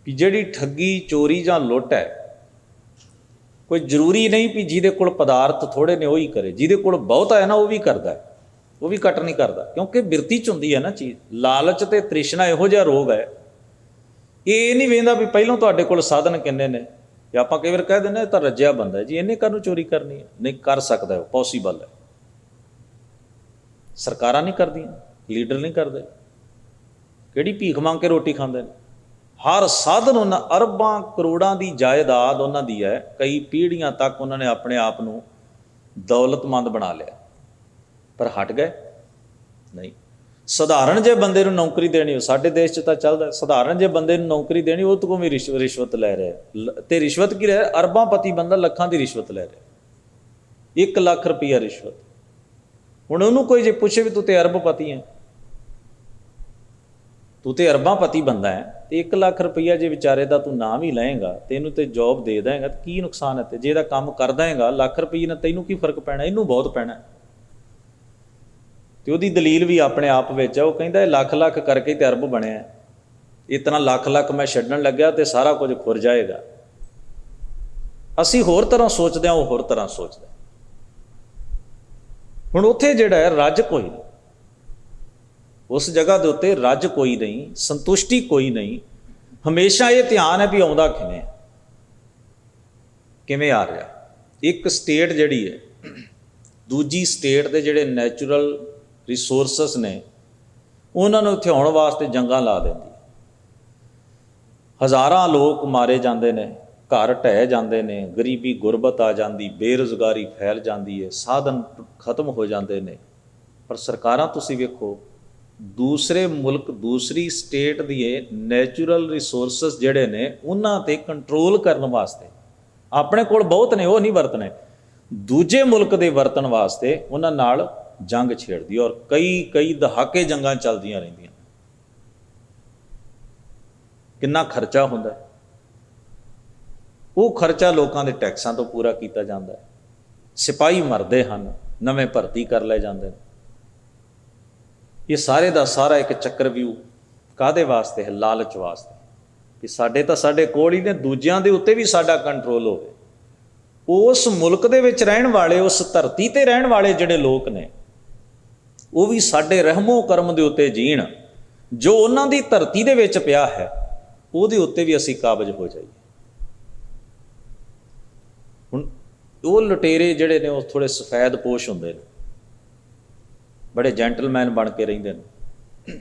ਕਿ ਜਿਹੜੀ ਠੱਗੀ, ਚੋਰੀ ਜਾਂ ਲੁੱਟ ਹੈ, ਕੋਈ ਜ਼ਰੂਰੀ ਨਹੀਂ ਵੀ ਜਿਹਦੇ ਕੋਲ ਪਦਾਰਥ ਥੋੜ੍ਹੇ ਨੇ ਉਹ ਹੀ ਕਰੇ। ਜਿਹਦੇ ਕੋਲ ਬਹੁਤਾ ਹੈ ਨਾ ਉਹ ਵੀ ਕਰਦਾ, ਉਹ ਵੀ ਘੱਟ ਨਹੀਂ ਕਰਦਾ, ਕਿਉਂਕਿ ਬਿਰਤੀ 'ਚ ਹੁੰਦੀ ਹੈ ਨਾ ਚੀਜ਼। ਲਾਲਚ ਤੇ ਤ੍ਰਿਸ਼ਨਾ ਇਹੋ ਜਿਹਾ ਰੋਗ ਹੈ, ਇਹ ਨਹੀਂ ਵੇਖਦਾ ਵੀ ਪਹਿਲਾਂ ਤੁਹਾਡੇ ਕੋਲ ਸਾਧਨ ਕਿੰਨੇ ਨੇ। ਤੇ ਆਪਾਂ ਕਈ ਵਾਰ ਕਹਿ ਦਿੰਦੇ ਇਹ ਤਾਂ ਰੱਜਿਆ ਬੰਦਾ ਜੀ, ਇਹਨੇ ਕਾਹਨੂੰ ਚੋਰੀ ਕਰਨੀ ਹੈ। ਨਹੀਂ, ਕਰ ਸਕਦਾ, ਉਹ ਪੋਸੀਬਲ ਹੈ। ਸਰਕਾਰਾਂ ਨਹੀਂ ਕਰਦੀਆਂ, ਲੀਡਰ ਨਹੀਂ ਕਰਦੇ, ਕਿਹੜੀ ਭੀਖ ਮੰਗ ਕੇ ਰੋਟੀ ਖਾਂਦੇ ਨੇ। ਹਰ ਸਾਧਨ ਉਹਨਾਂ, ਅਰਬਾਂ ਕਰੋੜਾਂ ਦੀ ਜਾਇਦਾਦ ਉਹਨਾਂ ਦੀ ਹੈ, ਕਈ ਪੀੜ੍ਹੀਆਂ ਤੱਕ ਉਹਨਾਂ ਨੇ ਆਪਣੇ ਆਪ ਨੂੰ ਦੌਲਤਮੰਦ ਬਣਾ ਲਿਆ, ਪਰ ਹਟ ਗਏ ਨਹੀਂ। ਸਧਾਰਨ ਜੇ ਬੰਦੇ ਨੂੰ ਨੌਕਰੀ ਦੇਣੀ, ਸਾਡੇ ਦੇਸ਼ 'ਚ ਤਾਂ ਚੱਲਦਾ, ਸਧਾਰਨ ਜੇ ਬੰਦੇ ਨੂੰ ਨੌਕਰੀ ਦੇਣੀ ਉਹ ਤੋਂ ਕੋਈ ਰਿਸ਼ਵਤ ਲੈ ਰਿਹਾ। ਤੇ ਰਿਸ਼ਵਤ ਕੀ ਰਿਹਾ? ਅਰਬਾਂਪਤੀ ਬੰਦਾ ਲੱਖਾਂ ਦੀ ਰਿਸ਼ਵਤ ਲੈ ਰਿਹਾ, 1 ਲੱਖ ਰੁਪਈਆ ਰਿਸ਼ਵਤ। ਹੁਣ ਉਹਨੂੰ ਕੋਈ ਜੇ ਪੁੱਛੇ ਵੀ ਤੂੰ ਤੇ ਅਰਬਪਤੀ ਹੈ, ਤੂੰ ਤੇ ਅਰਬਾਂਪਤੀ ਬੰਦਾ ਹੈ, ਤੇ 1 ਲੱਖ ਰੁਪਈਆ ਜੇ ਵਿਚਾਰੇ ਦਾ ਤੂੰ ਨਾਮ ਹੀ ਲਏਗਾ ਤੇ ਇਹਨੂੰ ਤੇ ਜੋਬ ਦੇ ਦੇਂਗਾ ਤਾਂ ਕੀ ਨੁਕਸਾਨ ਹੈ? ਤੇ ਜੇ ਇਹਦਾ ਕੰਮ ਕਰਦਾ ਹੈਗਾ ਲੱਖ ਰੁਪਈਏ ਨਾਲ ਤੈਨੂੰ ਕੀ ਫਰਕ ਪੈਣਾ? ਇਹਨੂੰ ਬਹੁਤ ਪੈਣਾ। ਤੇ ਉਹਦੀ ਦਲੀਲ ਵੀ ਆਪਣੇ ਆਪ ਵਿੱਚ ਹੈ। ਉਹ ਕਹਿੰਦਾ ਇਹ ਲੱਖ ਕਰਕੇ ਤੇ ਅਰਬ ਬਣਿਆ, ਇਤਨਾ ਲੱਖ ਮੈਂ ਛੱਡਣ ਲੱਗਿਆ ਤੇ ਸਾਰਾ ਕੁਝ ਖੁਰ ਜਾਏਗਾ। ਅਸੀਂ ਹੋਰ ਤਰ੍ਹਾਂ ਸੋਚਦੇ ਹਾਂ, ਉਹ ਹੋਰ ਤਰ੍ਹਾਂ ਸੋਚਦਾ। ਹੁਣ ਉੱਥੇ ਜਿਹੜਾ ਹੈ ਰੱਜ ਕੋਈ ਨਹੀਂ, ਉਸ ਜਗ੍ਹਾ ਦੇ ਉੱਤੇ ਰੱਜ ਕੋਈ ਨਹੀਂ, ਸੰਤੁਸ਼ਟੀ ਕੋਈ ਨਹੀਂ। ਹਮੇਸ਼ਾ ਇਹ ਧਿਆਨ ਹੈ ਵੀ ਆਉਂਦਾ ਕਿਵੇਂ ਆ ਰਿਹਾ। ਇੱਕ ਸਟੇਟ ਜਿਹੜੀ ਹੈ ਦੂਜੀ ਸਟੇਟ ਦੇ ਜਿਹੜੇ ਨੈਚੁਰਲ ਰਿਸੋਰਸਸ ਨੇ ਉਹਨਾਂ ਨੂੰ ਇੱਥੇ ਆਉਣ ਵਾਸਤੇ ਜੰਗਾਂ ਲਾ ਦਿੰਦੀ। ਹਜ਼ਾਰਾਂ ਲੋਕ ਮਾਰੇ ਜਾਂਦੇ ਨੇ, ਘਰ ਢਹਿ ਜਾਂਦੇ ਨੇ, ਗਰੀਬੀ ਗੁਰਬਤ ਆ ਜਾਂਦੀ, ਬੇਰੁਜ਼ਗਾਰੀ ਫੈਲ ਜਾਂਦੀ ਹੈ, ਸਾਧਨ ਖਤਮ ਹੋ ਜਾਂਦੇ ਨੇ। ਪਰ ਸਰਕਾਰਾਂ ਤੁਸੀਂ ਵੇਖੋ, ਦੂਸਰੇ ਮੁਲਕ ਦੂਸਰੀ ਸਟੇਟ ਦੀ ਨੈਚੁਰਲ ਰਿਸੋਰਸਸ ਜਿਹੜੇ ਨੇ ਉਹਨਾਂ 'ਤੇ ਕੰਟਰੋਲ ਕਰਨ ਵਾਸਤੇ, ਆਪਣੇ ਕੋਲ ਬਹੁਤ ਨੇ ਉਹ ਨਹੀਂ ਵਰਤਣੇ, ਦੂਜੇ ਮੁਲਕ ਦੇ ਵਰਤਣ ਵਾਸਤੇ ਉਹਨਾਂ ਨਾਲ ਜੰਗ ਛੇੜਦੀ। ਔਰ ਕਈ ਦਹਾਕੇ ਜੰਗਾਂ ਚੱਲਦੀਆਂ ਰਹਿੰਦੀਆਂ। ਕਿੰਨਾ ਖਰਚਾ ਹੁੰਦਾ, ਉਹ ਖਰਚਾ ਲੋਕਾਂ ਦੇ ਟੈਕਸਾਂ ਤੋਂ ਪੂਰਾ ਕੀਤਾ ਜਾਂਦਾ ਹੈ। ਸਿਪਾਹੀ ਮਰਦੇ ਹਨ, ਨਵੇਂ ਭਰਤੀ ਕਰ ਲਏ ਜਾਂਦੇ ਨੇ। ਇਹ ਸਾਰੇ ਦਾ ਸਾਰਾ ਇੱਕ ਚੱਕਰਵਿਊਹ ਕਾਹਦੇ ਵਾਸਤੇ ਹੈ? ਲਾਲਚ ਵਾਸਤੇ, ਕਿ ਸਾਡੇ ਕੋਲ ਹੀ ਨੇ, ਦੂਜਿਆਂ ਦੇ ਉੱਤੇ ਵੀ ਸਾਡਾ ਕੰਟਰੋਲ ਹੋਵੇ। ਉਸ ਮੁਲਕ ਦੇ ਵਿੱਚ ਰਹਿਣ ਵਾਲੇ, ਉਸ ਧਰਤੀ ਤੇ ਰਹਿਣ ਵਾਲੇ ਜਿਹੜੇ ਲੋਕ ਨੇ ਉਹ ਵੀ ਸਾਡੇ ਰਹਿਮੋ ਕਰਮ ਦੇ ਉੱਤੇ ਜੀਣ। ਜੋ ਉਹਨਾਂ ਦੀ ਧਰਤੀ ਦੇ ਵਿੱਚ ਪਿਆ ਹੈ ਉਹਦੇ ਉੱਤੇ ਵੀ ਅਸੀਂ ਕਾਬਜ ਹੋ ਜਾਈਏ। ਹੁਣ ਉਹ ਲੁਟੇਰੇ ਜਿਹੜੇ ਨੇ ਉਹ ਥੋੜ੍ਹੇ ਸਫੈਦ ਪੋਸ਼ ਹੁੰਦੇ ਨੇ, ਬੜੇ ਜੈਂਟਲਮੈਨ ਬਣ ਕੇ ਰਹਿੰਦੇ ਨੇ,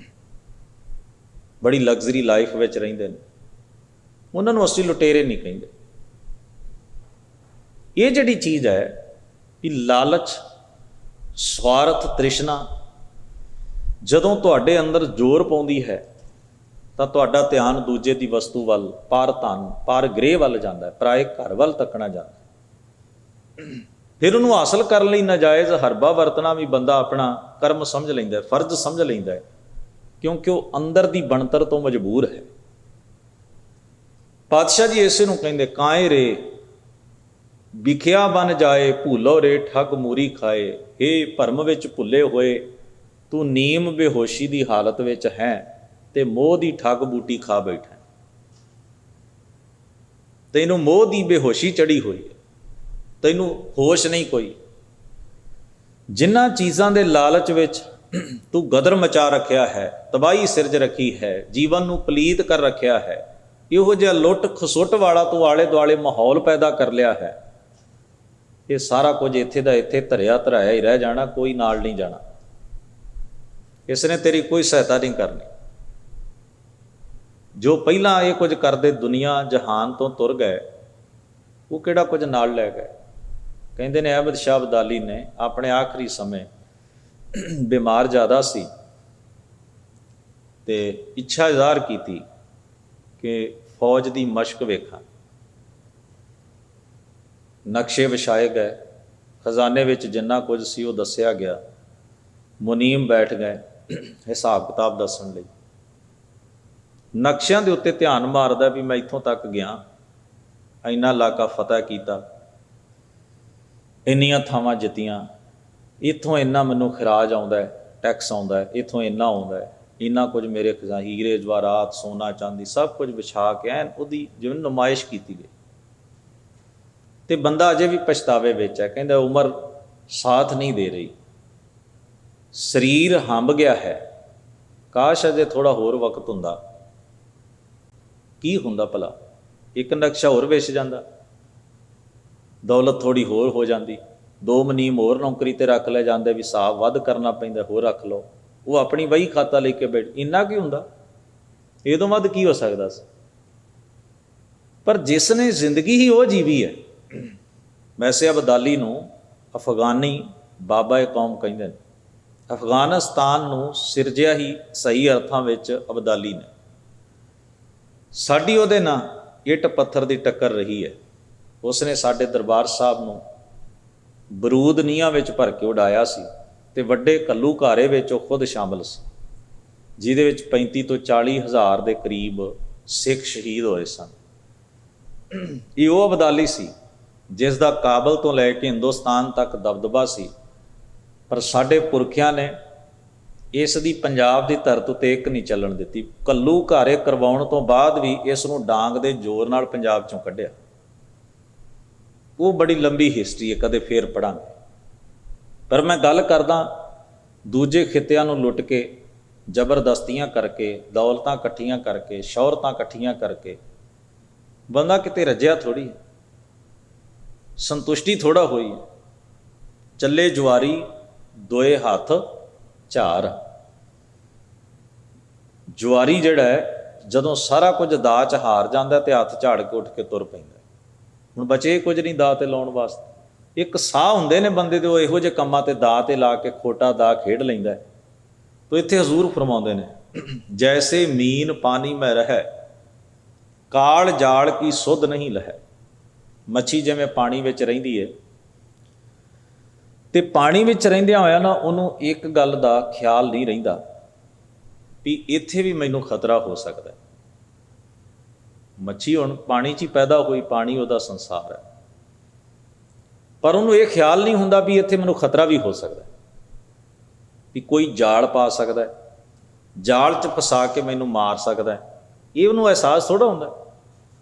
ਬੜੀ ਲਗਜ਼ਰੀ ਲਾਈਫ ਵਿੱਚ ਰਹਿੰਦੇ ਨੇ। ਉਹਨਾਂ ਨੂੰ ਅਸੀਂ ਲੁਟੇਰੇ ਨਹੀਂ ਕਹਿੰਦੇ। ਇਹ ਜਿਹੜੀ ਚੀਜ਼ ਹੈ ਵੀ ਲਾਲਚ, ਸਵਾਰਥ, ਤ੍ਰਿਸ਼ਨਾ ਜਦੋਂ ਤੁਹਾਡੇ ਅੰਦਰ ਜ਼ੋਰ ਪਾਉਂਦੀ ਹੈ ਤਾਂ ਤੁਹਾਡਾ ਧਿਆਨ ਦੂਜੇ ਦੀ ਵਸਤੂ ਵੱਲ, ਪਰ ਧਨ, ਪਰ ਗ੍ਰਹਿ ਵੱਲ ਜਾਂਦਾ ਹੈ, ਪਰਾਏ ਘਰ ਵੱਲ ਤੱਕਣਾ ਜਾਂਦਾ। ਫਿਰ ਉਹਨੂੰ ਹਾਸਲ ਕਰਨ ਲਈ ਨਾਜਾਇਜ਼ ਹਰਬਾ ਵਰਤਣਾ ਵੀ ਬੰਦਾ ਆਪਣਾ ਕਰਮ ਸਮਝ ਲੈਂਦਾ, ਫਰਜ਼ ਸਮਝ ਲੈਂਦਾ ਹੈ, ਕਿਉਂਕਿ ਉਹ ਅੰਦਰ ਦੀ ਬਣਤਰ ਤੋਂ ਮਜਬੂਰ ਹੈ। ਪਾਤਸ਼ਾਹ ਜੀ ਇਸੇ ਨੂੰ ਕਹਿੰਦੇ, ਕਾਏ ਰੇ ਵਿਖਿਆ ਬਨ ਜਾਏ, ਭੁੱਲੋ ਰੇ ਠੱਗ ਮੂਰੀ ਖਾਏ। ਹੇ ਭਰਮ ਵਿੱਚ ਭੁੱਲੇ ਹੋਏ, ਤੂੰ ਨੀਮ ਬੇਹੋਸ਼ੀ ਦੀ ਹਾਲਤ ਵਿੱਚ ਹੈ ਤੇ ਮੋਹ ਦੀ ਠੱਗ ਬੂਟੀ ਖਾ ਬੈਠਾ। ਤੈਨੂੰ ਮੋਹ ਦੀ ਬੇਹੋਸ਼ੀ ਚੜੀ ਹੋਈ ਹੈ, ਤੈਨੂੰ ਹੋਸ਼ ਨਹੀਂ ਕੋਈ। ਜਿਨ੍ਹਾਂ ਚੀਜ਼ਾਂ ਦੇ ਲਾਲਚ ਵਿੱਚ ਤੂੰ ਗਦਰ ਮਚਾ ਰੱਖਿਆ ਹੈ, ਤਬਾਹੀ ਸਿਰਜ ਰੱਖੀ ਹੈ, ਜੀਵਨ ਨੂੰ ਪਲੀਤ ਕਰ ਰੱਖਿਆ ਹੈ, ਇਹੋ ਜਿਹਾ ਲੁੱਟ ਖਸੁੱਟ ਵਾਲਾ ਤੂੰ ਆਲੇ ਦੁਆਲੇ ਮਾਹੌਲ ਪੈਦਾ ਕਰ ਲਿਆ ਹੈ, ਇਹ ਸਾਰਾ ਕੁਝ ਇੱਥੇ ਦਾ ਇੱਥੇ ਧਰਿਆ ਧਰਾਇਆ ਹੀ ਰਹਿ ਜਾਣਾ, ਕੋਈ ਨਾਲ ਨਹੀਂ ਜਾਣਾ। ਇਸ ਨੇ ਤੇਰੀ ਕੋਈ ਸਹਾਇਤਾ ਨਹੀਂ ਕਰਨੀ। ਜੋ ਪਹਿਲਾਂ ਇਹ ਕੁਝ ਕਰਦੇ ਦੁਨੀਆ ਜਹਾਨ ਤੋਂ ਤੁਰ ਗਏ, ਉਹ ਕਿਹੜਾ ਕੁਝ ਨਾਲ ਲੈ ਗਏ। ਕਹਿੰਦੇ ਨੇ ਅਹਿਮਦ ਸ਼ਾਹ ਅਬਦਾਲੀ ਨੇ ਆਪਣੇ ਆਖਰੀ ਸਮੇਂ ਬਿਮਾਰ ਜ਼ਿਆਦਾ ਸੀ ਤੇ ਇੱਛਾ ਜ਼ਾਹਰ ਕੀਤੀ ਕਿ ਫੌਜ ਦੀ ਮਸ਼ਕ ਵੇਖਾਂ। ਨਕਸ਼ੇ ਵਿਛਾਏ ਗਏ, ਖਜ਼ਾਨੇ ਵਿੱਚ ਜਿੰਨਾ ਕੁਝ ਸੀ ਉਹ ਦੱਸਿਆ ਗਿਆ। ਮੁਨੀਮ ਬੈਠ ਗਏ ਹਿਸਾਬ ਕਿਤਾਬ ਦੱਸਣ ਲਈ। ਨਕਸ਼ਿਆਂ ਦੇ ਉੱਤੇ ਧਿਆਨ ਮਾਰਦਾ ਵੀ ਮੈਂ ਇੱਥੋਂ ਤੱਕ ਗਿਆ, ਇੰਨਾ ਇਲਾਕਾ ਫਤਿਹ ਕੀਤਾ, ਇੰਨੀਆਂ ਥਾਵਾਂ ਜਿੱਤੀਆਂ, ਇੱਥੋਂ ਇੰਨਾ ਮੈਨੂੰ ਖਰਾਜ ਆਉਂਦਾ ਹੈ, ਟੈਕਸ ਆਉਂਦਾ ਹੈ, ਇੱਥੋਂ ਇੰਨਾ ਆਉਂਦਾ ਹੈ, ਇੰਨਾ ਕੁਝ ਮੇਰੇ ਖਜ਼ਾਨੇ, ਹੀਰੇ ਜਵਾਹਰਾਤ, ਸੋਨਾ ਚਾਂਦੀ ਸਭ ਕੁਝ ਵਿਛਾ ਕੇ ਐਨ ਉਹਦੀ ਜਿਵੇਂ ਨੁਮਾਇਸ਼ ਕੀਤੀ ਗਈ। ਤੇ ਬੰਦਾ ਅਜੇ ਵੀ ਪਛਤਾਵੇ ਵਿੱਚ ਹੈ। ਕਹਿੰਦਾ ਉਮਰ ਸਾਥ ਨਹੀਂ ਦੇ ਰਹੀ, ਸਰੀਰ ਹੰਭ ਗਿਆ ਹੈ, ਕਾਸ਼ ਅਜੇ ਥੋੜ੍ਹਾ ਹੋਰ ਵਕਤ ਹੁੰਦਾ। ਕੀ ਹੁੰਦਾ ਭਲਾ? ਇੱਕ ਨਕਸ਼ਾ ਹੋਰ ਵਿਛ ਜਾਂਦਾ, ਦੌਲਤ ਥੋੜ੍ਹੀ ਹੋਰ ਹੋ ਜਾਂਦੀ, 2 ਮੁਨੀਮ ਹੋਰ ਨੌਕਰੀ 'ਤੇ ਰੱਖ ਲੈ ਜਾਂਦੇ, ਵੀ ਹਿਸਾਬ ਵੱਧ ਕਰਨਾ ਪੈਂਦਾ, ਹੋਰ ਰੱਖ ਲਓ। ਉਹ ਆਪਣੀ ਵਹੀ ਖਾਤਾ ਲੈ ਕੇ ਬੈਠ, ਇੰਨਾ ਕੀ ਹੁੰਦਾ, ਇਹ ਤੋਂ ਵੱਧ ਕੀ ਹੋ ਸਕਦਾ ਸੀ? ਪਰ ਜਿਸ ਨੇ ਜ਼ਿੰਦਗੀ ਹੀ ਉਹ ਜੀਵੀ ਹੈ। ਵੈਸੇ ਅਬਦਾਲੀ ਨੂੰ ਅਫਗਾਨੀ ਬਾਬਾ ਕੌਮ ਕਹਿੰਦੇ ਨੇ। ਅਫਗਾਨਿਸਤਾਨ ਨੂੰ ਸਿਰਜਿਆ ਹੀ ਸਹੀ ਅਰਥਾਂ ਵਿੱਚ ਅਬਦਾਲੀ ਨੇ। ਸਾਡੀ ਉਹਦੇ ਨਾਲ ਇੱਟ ਪੱਥਰ ਦੀ ਟੱਕਰ ਰਹੀ ਹੈ। ਉਸਨੇ ਸਾਡੇ ਦਰਬਾਰ ਸਾਹਿਬ ਨੂੰ ਬਰੂਦ ਨੀਹਾਂ ਵਿੱਚ ਭਰ ਕੇ ਉਡਾਇਆ ਸੀ ਅਤੇ ਵੱਡੇ ਘੱਲੂ ਘਾਰੇ ਵਿੱਚ ਉਹ ਖੁਦ ਸ਼ਾਮਲ ਸੀ, ਜਿਹਦੇ ਵਿੱਚ 35 ਤੋਂ 40 ਹਜ਼ਾਰ ਦੇ ਕਰੀਬ ਸਿੱਖ ਸ਼ਹੀਦ ਹੋਏ ਸਨ। ਇਹ ਉਹ ਅਬਦਾਲੀ ਸੀ ਜਿਸ ਦਾ ਕਾਬਲ ਤੋਂ ਲੈ ਕੇ ਹਿੰਦੁਸਤਾਨ ਤੱਕ ਦਬਦਬਾ ਸੀ, ਪਰ ਸਾਡੇ ਪੁਰਖਿਆਂ ਨੇ ਇਸ ਦੀ ਪੰਜਾਬ ਦੀ ਧਰਤ ਉੱਤੇ ਇੱਕ ਨਹੀਂ ਚੱਲਣ ਦਿੱਤੀ। ਘੱਲੂ ਘਾਰੇ ਕਰਵਾਉਣ ਤੋਂ ਬਾਅਦ ਵੀ ਇਸ ਨੂੰ ਡਾਂਗ ਦੇ ਜ਼ੋਰ ਨਾਲ ਪੰਜਾਬ 'ਚੋਂ ਕੱਢਿਆ। ਉਹ ਬੜੀ ਲੰਬੀ ਹਿਸਟਰੀ ਹੈ, ਕਦੇ ਫੇਰ ਪੜ੍ਹਾਂਗੇ। ਪਰ ਮੈਂ ਗੱਲ ਕਰਦਾ ਦੂਜੇ ਖਿੱਤਿਆਂ ਨੂੰ ਲੁੱਟ ਕੇ, ਜ਼ਬਰਦਸਤੀਆਂ ਕਰਕੇ, ਦੌਲਤਾਂ ਇਕੱਠੀਆਂ ਕਰਕੇ, ਸ਼ੌਹਰਤਾਂ ਇਕੱਠੀਆਂ ਕਰਕੇ ਬੰਦਾ ਕਿਤੇ ਰੱਜਿਆ ਥੋੜ੍ਹੀ ਹੈ, ਸੰਤੁਸ਼ਟੀ ਥੋੜ੍ਹਾ ਹੋਈ ਹੈ। ਚੱਲੇ ਜੁਆਰੀ ਦੋਏ ਹੱਥ ਝਾਰ। ਜੁਆਰੀ ਜਿਹੜਾ ਹੈ ਜਦੋਂ ਸਾਰਾ ਕੁਝ ਦਾਅ 'ਚ ਹਾਰ ਜਾਂਦਾ ਤੇ ਹੱਥ ਝਾੜ ਕੇ ਉੱਠ ਕੇ ਤੁਰ ਪੈਂਦਾ। ਹੁਣ ਬਚੇ ਕੁਝ ਨਹੀਂ ਦਾਅ 'ਤੇ ਲਾਉਣ ਵਾਸਤੇ। ਇੱਕ ਸਾਹ ਹੁੰਦੇ ਨੇ ਬੰਦੇ ਦੇ, ਉਹ ਇਹੋ ਜਿਹੇ ਕੰਮਾਂ 'ਤੇ ਦਾਅ 'ਤੇ ਲਾ ਕੇ ਖੋਟਾ ਦਾਅ ਖੇਡ ਲੈਂਦਾ। ਤੋ ਇੱਥੇ ਹਜ਼ੂਰ ਫਰਮਾਉਂਦੇ ਨੇ, ਜੈਸੇ ਮੀਨ ਪਾਣੀ ਮੈਂ ਰਹਿ, ਕਾਲ ਜਾਲ ਕੀ ਸੁੱਧ ਨਹੀਂ ਲਹੈ। ਮੱਛੀ ਜਿਵੇਂ ਪਾਣੀ ਵਿੱਚ ਰਹਿੰਦੀ ਹੈ ਤੇ ਪਾਣੀ ਵਿੱਚ ਰਹਿੰਦਿਆਂ ਹੋਇਆ ਨਾ ਉਹਨੂੰ ਇੱਕ ਗੱਲ ਦਾ ਖਿਆਲ ਨਹੀਂ ਰਹਿੰਦਾ ਵੀ ਇੱਥੇ ਵੀ ਮੈਨੂੰ ਖਤਰਾ ਹੋ ਸਕਦਾ। ਮੱਛੀ ਹੁਣ ਪਾਣੀ 'ਚ ਹੀ ਪੈਦਾ ਹੋਈ, ਪਾਣੀ ਉਹਦਾ ਸੰਸਾਰ ਹੈ, ਪਰ ਉਹਨੂੰ ਇਹ ਖਿਆਲ ਨਹੀਂ ਹੁੰਦਾ ਵੀ ਇੱਥੇ ਮੈਨੂੰ ਖਤਰਾ ਵੀ ਹੋ ਸਕਦਾ, ਵੀ ਕੋਈ ਜਾਲ ਪਾ ਸਕਦਾ, ਜਾਲ 'ਚ ਫਸਾ ਕੇ ਮੈਨੂੰ ਮਾਰ ਸਕਦਾ। ਇਹ ਉਹਨੂੰ ਅਹਿਸਾਸ ਥੋੜ੍ਹਾ ਹੁੰਦਾ।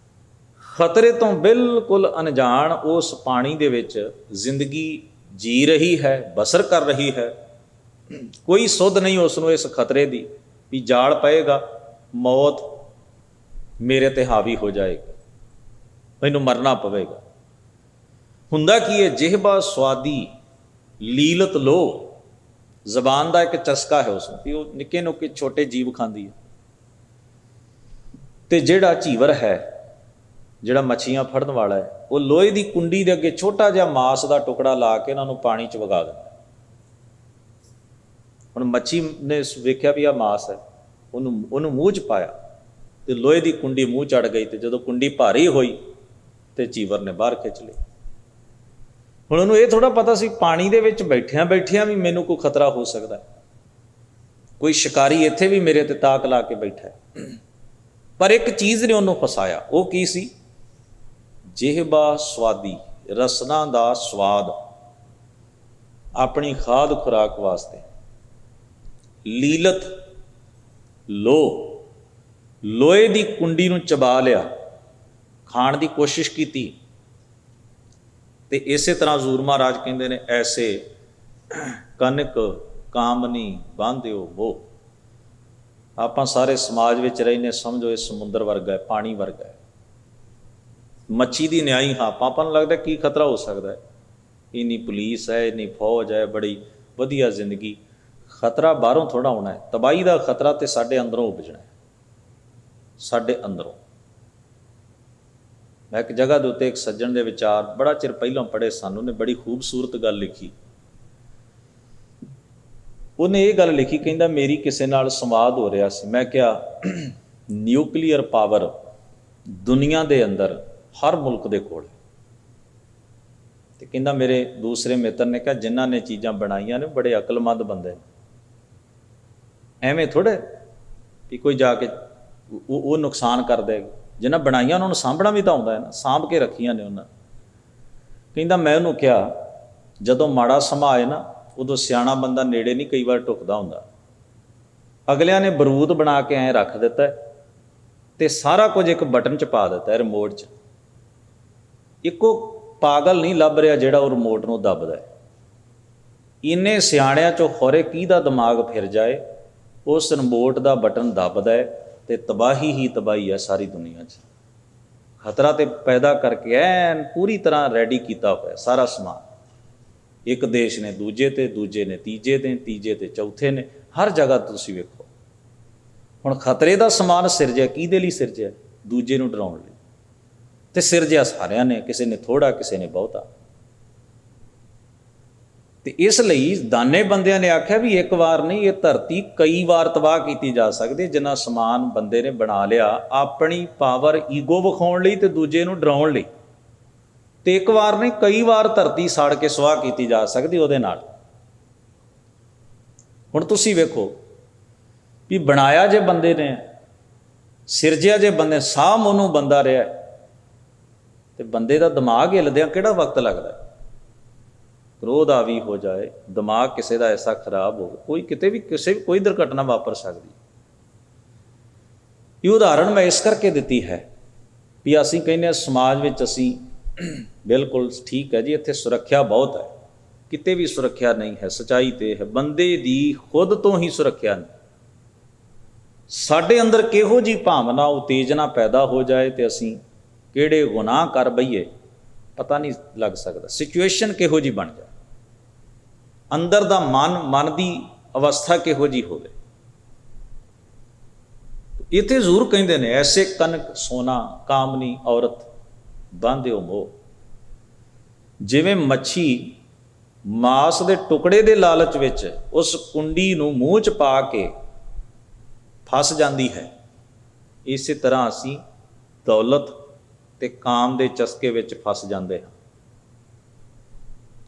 ਖਤਰੇ ਤੋਂ ਬਿਲਕੁਲ ਅਣਜਾਣ ਉਸ ਪਾਣੀ ਦੇ ਵਿੱਚ ਜ਼ਿੰਦਗੀ ਜੀ ਰਹੀ ਹੈ, ਬਸਰ ਕਰ ਰਹੀ ਹੈ। ਕੋਈ ਸੁੱਧ ਨਹੀਂ ਉਸ ਨੂੰ ਇਸ ਖਤਰੇ ਦੀ ਵੀ ਜਾਲ ਪਏਗਾ, ਮੌਤ ਮੇਰੇ 'ਤੇ ਹਾਵੀ ਹੋ ਜਾਏਗੀ, ਮੈਨੂੰ ਮਰਨਾ ਪਵੇਗਾ। ਹੁੰਦਾ ਕੀ ਹੈ, ਜਿਹਬਾ ਸਵਾਦੀ ਲੀਲਤ ਲੋ, ਜ਼ਬਾਨ ਦਾ ਇੱਕ ਚਸਕਾ ਹੈ ਉਸ ਨੂੰ, ਵੀ ਉਹ ਨਿੱਕੇ ਨਿੱਕੇ ਛੋਟੇ ਜੀਵ ਖਾਂਦੀ ਹੈ। ਤੇ ਜਿਹੜਾ ਝੀਵਰ ਹੈ, ਜਿਹੜਾ ਮੱਛੀਆਂ ਫੜਨ ਵਾਲਾ ਹੈ, ਉਹ ਲੋਹੇ ਦੀ ਕੁੰਡੀ ਦੇ ਅੱਗੇ ਛੋਟਾ ਜਿਹਾ ਮਾਸ ਦਾ ਟੁਕੜਾ ਲਾ ਕੇ ਇਹਨਾਂ ਨੂੰ ਪਾਣੀ 'ਚ ਵਗਾ ਦਿੰਦਾ। ਹੁਣ ਮੱਛੀ ਨੇ ਵੇਖਿਆ ਵੀ ਆਹ ਮਾਸ ਹੈ, ਉਹਨੂੰ ਮੂੰਹ 'ਚ ਪਾਇਆ ਤੇ ਲੋਹੇ ਦੀ ਕੁੰਡੀ ਮੂੰਹ ਚੜ੍ਹ ਗਈ, ਤੇ ਜਦੋਂ ਕੁੰਡੀ ਭਾਰੀ ਹੋਈ ਤੇ ਚੀਵਰ ਨੇ ਬਾਹਰ ਖਿੱਚ ਲਈ। ਹੁਣ ਉਹਨੂੰ ਇਹ ਥੋੜ੍ਹਾ ਪਤਾ ਸੀ ਪਾਣੀ ਦੇ ਵਿੱਚ ਬੈਠਿਆਂ ਵੀ ਮੈਨੂੰ ਕੋਈ ਖਤਰਾ ਹੋ ਸਕਦਾ, ਕੋਈ ਸ਼ਿਕਾਰੀ ਇੱਥੇ ਵੀ ਮੇਰੇ 'ਤੇ ਤਾਕ ਲਾ ਕੇ ਬੈਠਾ ਹੈ। ਪਰ ਇੱਕ ਚੀਜ਼ ਨੇ ਉਹਨੂੰ ਫਸਾਇਆ। ਉਹ ਕੀ ਸੀ? ਜਿਹਬਾ ਸਵਾਦੀ, ਰਸਨਾ ਦਾ ਸਵਾਦ, ਆਪਣੀ ਖਾਦ ਖੁਰਾਕ ਵਾਸਤੇ। ਲੀਲਤ ਲੋ, ਲੋਹੇ ਦੀ ਕੁੰਡੀ ਨੂੰ ਚਬਾ ਲਿਆ, ਖਾਣ ਦੀ ਕੋਸ਼ਿਸ਼ ਕੀਤੀ। ਤੇ ਇਸੇ ਤਰ੍ਹਾਂ ਹਜ਼ੂਰ ਮਹਾਰਾਜ ਕਹਿੰਦੇ ਨੇ, ਐਸੇ ਕਨਕ ਕਾਮਨੀ ਬਾਂਧਿਓ ਮੋਹ। ਆਪਾਂ ਸਾਰੇ ਸਮਾਜ ਵਿੱਚ ਰਹਿੰਦੇ, ਸਮਝੋ ਇਹ ਸਮੁੰਦਰ ਵਰਗਾ ਹੈ, ਪਾਣੀ ਵਰਗਾ ਹੈ। ਮੱਛੀ ਦੀ ਨਿਆਈ ਹਾਂ, ਆਪਾਂ ਨੂੰ ਲੱਗਦਾ ਕੀ ਖਤਰਾ ਹੋ ਸਕਦਾ ਹੈ, ਇੰਨੀ ਪੁਲਿਸ ਹੈ, ਇੰਨੀ ਫੌਜ ਹੈ, ਬੜੀ ਵਧੀਆ ਜ਼ਿੰਦਗੀ। ਖਤਰਾ ਬਾਹਰੋਂ ਥੋੜ੍ਹਾ ਆਉਣਾ ਹੈ, ਤਬਾਹੀ ਦਾ ਖਤਰਾ ਤੇ ਸਾਡੇ ਅੰਦਰੋਂ ਉਪਜਣਾ ਹੈ, ਸਾਡੇ ਅੰਦਰੋਂ। ਮੈਂ ਇੱਕ ਜਗ੍ਹਾ ਦੇ ਉੱਤੇ ਇੱਕ ਸੱਜਣ ਦੇ ਵਿਚਾਰ ਬੜਾ ਚਿਰ ਪਹਿਲਾਂ ਪੜ੍ਹੇ ਸਨ, ਉਹਨੇ ਬੜੀ ਖੂਬਸੂਰਤ ਗੱਲ ਲਿਖੀ। ਉਹਨੇ ਇਹ ਗੱਲ ਲਿਖੀ, ਕਹਿੰਦਾ ਮੇਰੀ ਕਿਸੇ ਨਾਲ ਸੰਵਾਦ ਹੋ ਰਿਹਾ ਸੀ। ਮੈਂ ਕਿਹਾ ਨਿਊਕਲੀਅਰ ਪਾਵਰ ਦੁਨੀਆ ਦੇ ਅੰਦਰ ਹਰ ਮੁਲਕ ਦੇ ਕੋਲ। ਤੇ ਕਹਿੰਦਾ ਮੇਰੇ ਦੂਸਰੇ ਮਿੱਤਰ ਨੇ ਕਿਹਾ ਜਿਨ੍ਹਾਂ ਨੇ ਚੀਜ਼ਾਂ ਬਣਾਈਆਂ ਨੇ ਬੜੇ ਅਕਲਮੰਦ ਬੰਦੇ ਨੇ, ਐਵੇਂ ਥੋੜ੍ਹੇ ਵੀ ਕੋਈ ਜਾ ਕੇ ਉਹ ਨੁਕਸਾਨ ਕਰ ਦੇਗਾ। ਜਿਨ੍ਹਾਂ ਬਣਾਈਆਂ ਉਹਨਾਂ ਨੂੰ ਸਾਂਭਣਾ ਵੀ ਤਾਂ ਆਉਂਦਾ ਹੈ ਨਾ, ਸਾਂਭ ਕੇ ਰੱਖੀਆਂ ਨੇ ਉਹਨਾਂ। ਕਹਿੰਦਾ ਮੈਂ ਉਹਨੂੰ ਕਿਹਾ ਜਦੋਂ ਮਾੜਾ ਸਮਾਂ ਆਏ ਨਾ, ਉਦੋਂ ਸਿਆਣਾ ਬੰਦਾ ਨੇੜੇ ਨਹੀਂ ਕਈ ਵਾਰ ਢੁਕਦਾ ਹੁੰਦਾ। ਅਗਲਿਆਂ ਨੇ ਬਰੂਦ ਬਣਾ ਕੇ ਐਂ ਰੱਖ ਦਿੱਤਾ ਤੇ ਸਾਰਾ ਕੁਝ ਇੱਕ ਬਟਨ 'ਚ ਪਾ ਦਿੱਤਾ, ਰਿਮੋਟ 'ਚ। ਇੱਕੋ ਪਾਗਲ ਨਹੀਂ ਲੱਭ ਰਿਹਾ ਜਿਹੜਾ ਉਹ ਰਿਮੋਟ ਨੂੰ ਦੱਬਦਾ ਹੈ। ਇੰਨੇ ਸਿਆਣਿਆਂ 'ਚੋਂ ਖੌਰੇ ਕਿਹਦਾ ਦਿਮਾਗ ਫਿਰ ਜਾਏ, ਉਸ ਰਿਮੋਟ ਦਾ ਬਟਨ ਦੱਬਦਾ ਹੈ ਤੇ ਤਬਾਹੀ ਹੀ ਤਬਾਹੀ ਹੈ ਸਾਰੀ ਦੁਨੀਆ 'ਚ। ਖਤਰਾ ਤੇ ਪੈਦਾ ਕਰਕੇ ਐਨ ਪੂਰੀ ਤਰ੍ਹਾਂ ਰੈਡੀ ਕੀਤਾ ਹੋਇਆ ਸਾਰਾ ਸਮਾਨ। ਇੱਕ ਦੇਸ਼ ਨੇ ਦੂਜੇ ਤੇ, ਦੂਜੇ ਨੇ ਤੀਜੇ ਤੇ, ਤੀਜੇ ਤੇ ਚੌਥੇ ਨੇ, ਹਰ ਜਗ੍ਹਾ ਤੁਸੀਂ ਵੇਖੋ। ਹੁਣ ਖਤਰੇ ਦਾ ਸਮਾਨ ਸਿਰਜਿਆ ਕਿਹਦੇ ਲਈ ਸਿਰਜਿਆ? ਦੂਜੇ ਨੂੰ ਡਰਾਉਣ ਲਈ। ਤੇ ਸਿਰਜਿਆ ਸਾਰਿਆਂ ਨੇ, ਕਿਸੇ ਨੇ ਥੋੜ੍ਹਾ, ਕਿਸੇ ਨੇ ਬਹੁਤਾ। ਤੇ ਇਸ ਲਈ ਦਾਨੇ ਬੰਦਿਆਂ ਨੇ ਆਖਿਆ ਵੀ ਇੱਕ ਵਾਰ ਨਹੀਂ, ਇਹ ਧਰਤੀ ਕਈ ਵਾਰ ਤਬਾਹ ਕੀਤੀ ਜਾ ਸਕਦੀ। ਜਿੰਨਾ ਸਮਾਨ ਬੰਦੇ ਨੇ ਬਣਾ ਲਿਆ ਆਪਣੀ ਪਾਵਰ ਈਗੋ ਵਿਖਾਉਣ ਲਈ ਤੇ ਦੂਜੇ ਨੂੰ ਡਰਾਉਣ ਲਈ, ਤੇ ਇੱਕ ਵਾਰ ਨਹੀਂ ਕਈ ਵਾਰ ਧਰਤੀ ਸਾੜ ਕੇ ਸੁਆਹ ਕੀਤੀ ਜਾ ਸਕਦੀ ਉਹਦੇ ਨਾਲ। ਹੁਣ ਤੁਸੀਂ ਵੇਖੋ ਵੀ ਬਣਾਇਆ ਜੇ ਬੰਦੇ ਨੇ, ਸਿਰਜਿਆ ਜੇ ਬੰਦੇ, ਸਾਂਭ ਉਹਨੂੰ ਬੰਦਾ ਰਿਹਾ, ਤੇ ਬੰਦੇ ਦਾ ਦਿਮਾਗ ਹਿੱਲਦਿਆਂ ਕਿਹੜਾ ਵਕਤ ਲੱਗਦਾ। ਕ੍ਰੋਧ ਆਵੀ ਹੋ ਜਾਏ, ਦਿਮਾਗ ਕਿਸੇ ਦਾ ਐਸਾ ਖਰਾਬ ਹੋ, ਕੋਈ ਕਿਤੇ ਵੀ ਕਿਸੇ ਵੀ ਕੋਈ ਦੁਰਘਟਨਾ ਵਾਪਰ ਸਕਦੀ। ਇਹ ਉਦਾਹਰਣ ਮੈਂ ਇਸ ਕਰਕੇ ਦਿੱਤੀ ਹੈ ਵੀ ਅਸੀਂ ਕਹਿੰਦੇ ਹਾਂ ਸਮਾਜ ਵਿੱਚ ਅਸੀਂ ਬਿਲਕੁਲ ਠੀਕ ਹੈ ਜੀ, ਇੱਥੇ ਸੁਰੱਖਿਆ ਬਹੁਤ ਹੈ, ਕਿਤੇ ਵੀ ਸੁਰੱਖਿਆ ਨਹੀਂ ਹੈ, ਸੱਚਾਈ ਤੇ ਹੈ, ਬੰਦੇ ਦੀ ਖੁਦ ਤੋਂ ਹੀ ਸੁਰੱਖਿਆ ਨਹੀਂ। ਸਾਡੇ ਅੰਦਰ ਕਿਹੋ ਜਿਹੀ ਭਾਵਨਾ ਉਤੇਜਨਾ ਪੈਦਾ ਹੋ ਜਾਏ ਤੇ ਅਸੀਂ ਕਿਹੜੇ ਗੁਨਾਹ ਕਰ ਬਈਏ ਪਤਾ ਨਹੀਂ ਲੱਗ ਸਕਦਾ। ਸਿਚੁਏਸ਼ਨ ਕਿਹੋ ਜਿਹੀ ਬਣ ਜਾਏ, ਅੰਦਰ ਦਾ ਮਨ ਦੀ ਅਵਸਥਾ ਕਿਹੋ ਜਿਹੀ ਹੋਵੇ। ਇੱਥੇ ਜ਼ਰੂਰ ਕਹਿੰਦੇ ਨੇ ਐਸੇ ਕਨਕ ਸੋਨਾ ਕਾਮਨੀ ਔਰਤ ਬਾਂਧਿਓ ਮੋਹ। ਜਿਵੇਂ ਮੱਛੀ ਮਾਸ ਦੇ ਟੁਕੜੇ ਦੇ ਲਾਲਚ ਵਿੱਚ ਉਸ ਕੁੰਡੀ ਨੂੰ ਮੂੰਹ 'ਚ ਪਾ ਕੇ ਫਸ ਜਾਂਦੀ ਹੈ, ਇਸੇ ਤਰ੍ਹਾਂ ਅਸੀਂ ਦੌਲਤ ਤੇ ਕਾਮ ਦੇ ਚਸਕੇ ਵਿੱਚ ਫਸ ਜਾਂਦੇ ਹਾਂ।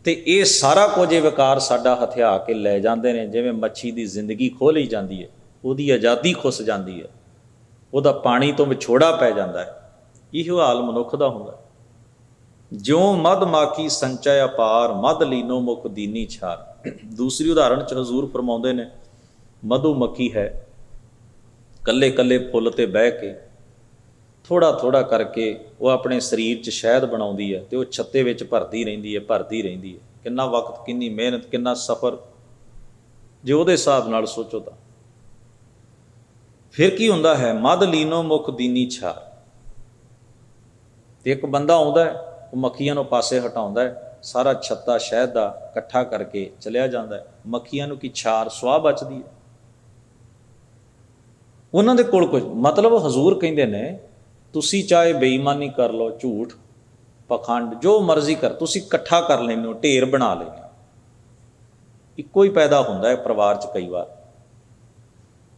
ਤੇ ਇਹ ਸਾਰਾ ਕੁਝ ਇਹ ਵਿਕਾਰ ਸਾਡਾ ਹਥਿਆ ਕੇ ਲੈ ਜਾਂਦੇ ਨੇ। ਜਿਵੇਂ ਮੱਛੀ ਦੀ ਜ਼ਿੰਦਗੀ ਖੋਹ ਲਈ ਜਾਂਦੀ ਹੈ, ਉਹਦੀ ਆਜ਼ਾਦੀ ਖੁੱਸ ਜਾਂਦੀ ਹੈ, ਉਹਦਾ ਪਾਣੀ ਤੋਂ ਵਿਛੋੜਾ ਪੈ ਜਾਂਦਾ ਹੈ। ਇਹੋ ਹਾਲ ਮਨੁੱਖ ਦਾ ਹੁੰਦਾ। ਜਿਉਂ ਮਧ ਮਾਖੀ ਸੰਚੈ ਅਪਾਰ, ਮਧ ਲੀਨੋ ਮੁਖ ਦੀਨੀ ਛਾਰ। ਦੂਸਰੀ ਉਦਾਹਰਣ 'ਚ ਹਜ਼ੂਰ ਫਰਮਾਉਂਦੇ ਨੇ, ਮਧੂ ਮੱਖੀ ਹੈ, ਕੱਲੇ ਕੱਲੇ ਫੁੱਲ ਤੇ ਬਹਿ ਕੇ ਥੋੜ੍ਹਾ ਥੋੜ੍ਹਾ ਕਰਕੇ ਉਹ ਆਪਣੇ ਸਰੀਰ 'ਚ ਸ਼ਹਿਦ ਬਣਾਉਂਦੀ ਹੈ ਤੇ ਉਹ ਛੱਤੇ ਵਿੱਚ ਭਰਦੀ ਰਹਿੰਦੀ ਹੈ, ਭਰਦੀ ਰਹਿੰਦੀ ਹੈ। ਕਿੰਨਾ ਵਕਤ, ਕਿੰਨੀ ਮਿਹਨਤ, ਕਿੰਨਾ ਸਫ਼ਰ, ਜੇ ਉਹਦੇ ਹਿਸਾਬ ਨਾਲ ਸੋਚੋ ਤਾਂ ਫਿਰ ਕੀ ਹੁੰਦਾ ਹੈ। ਮਧ ਲੀਨੋ ਮੁਖ ਦੀਨੀ ਛਾਰ। ਤੇ ਇੱਕ ਬੰਦਾ ਆਉਂਦਾ, ਉਹ ਮੱਖੀਆਂ ਨੂੰ ਪਾਸੇ ਹਟਾਉਂਦਾ ਹੈ, ਸਾਰਾ ਛੱਤਾ ਸ਼ਹਿਦ ਦਾ ਇਕੱਠਾ ਕਰਕੇ ਚਲਿਆ ਜਾਂਦਾ ਹੈ। ਮੱਖੀਆਂ ਨੂੰ ਕੀ ਛਾਰ ਸੁਆਹ ਬਚਦੀ ਹੈ। ਉਹਨਾਂ ਦੇ ਕੋਲ ਕੁਝ ਮਤਲਬ ਹਜ਼ੂਰ ਕਹਿੰਦੇ ਨੇ ਤੁਸੀਂ ਚਾਹੇ ਬੇਈਮਾਨੀ ਕਰ ਲਓ, ਝੂਠ ਪਖੰਡ ਜੋ ਮਰਜ਼ੀ ਕਰ, ਤੁਸੀਂ ਇਕੱਠਾ ਕਰ ਲੈਂਦੇ ਹੋ, ਢੇਰ ਬਣਾ ਲੈਂਦੇ ਹੋ। ਇੱਕੋ ਹੀ ਪੈਦਾ ਹੁੰਦਾ ਹੈ ਪਰਿਵਾਰ 'ਚ। ਕਈ ਵਾਰ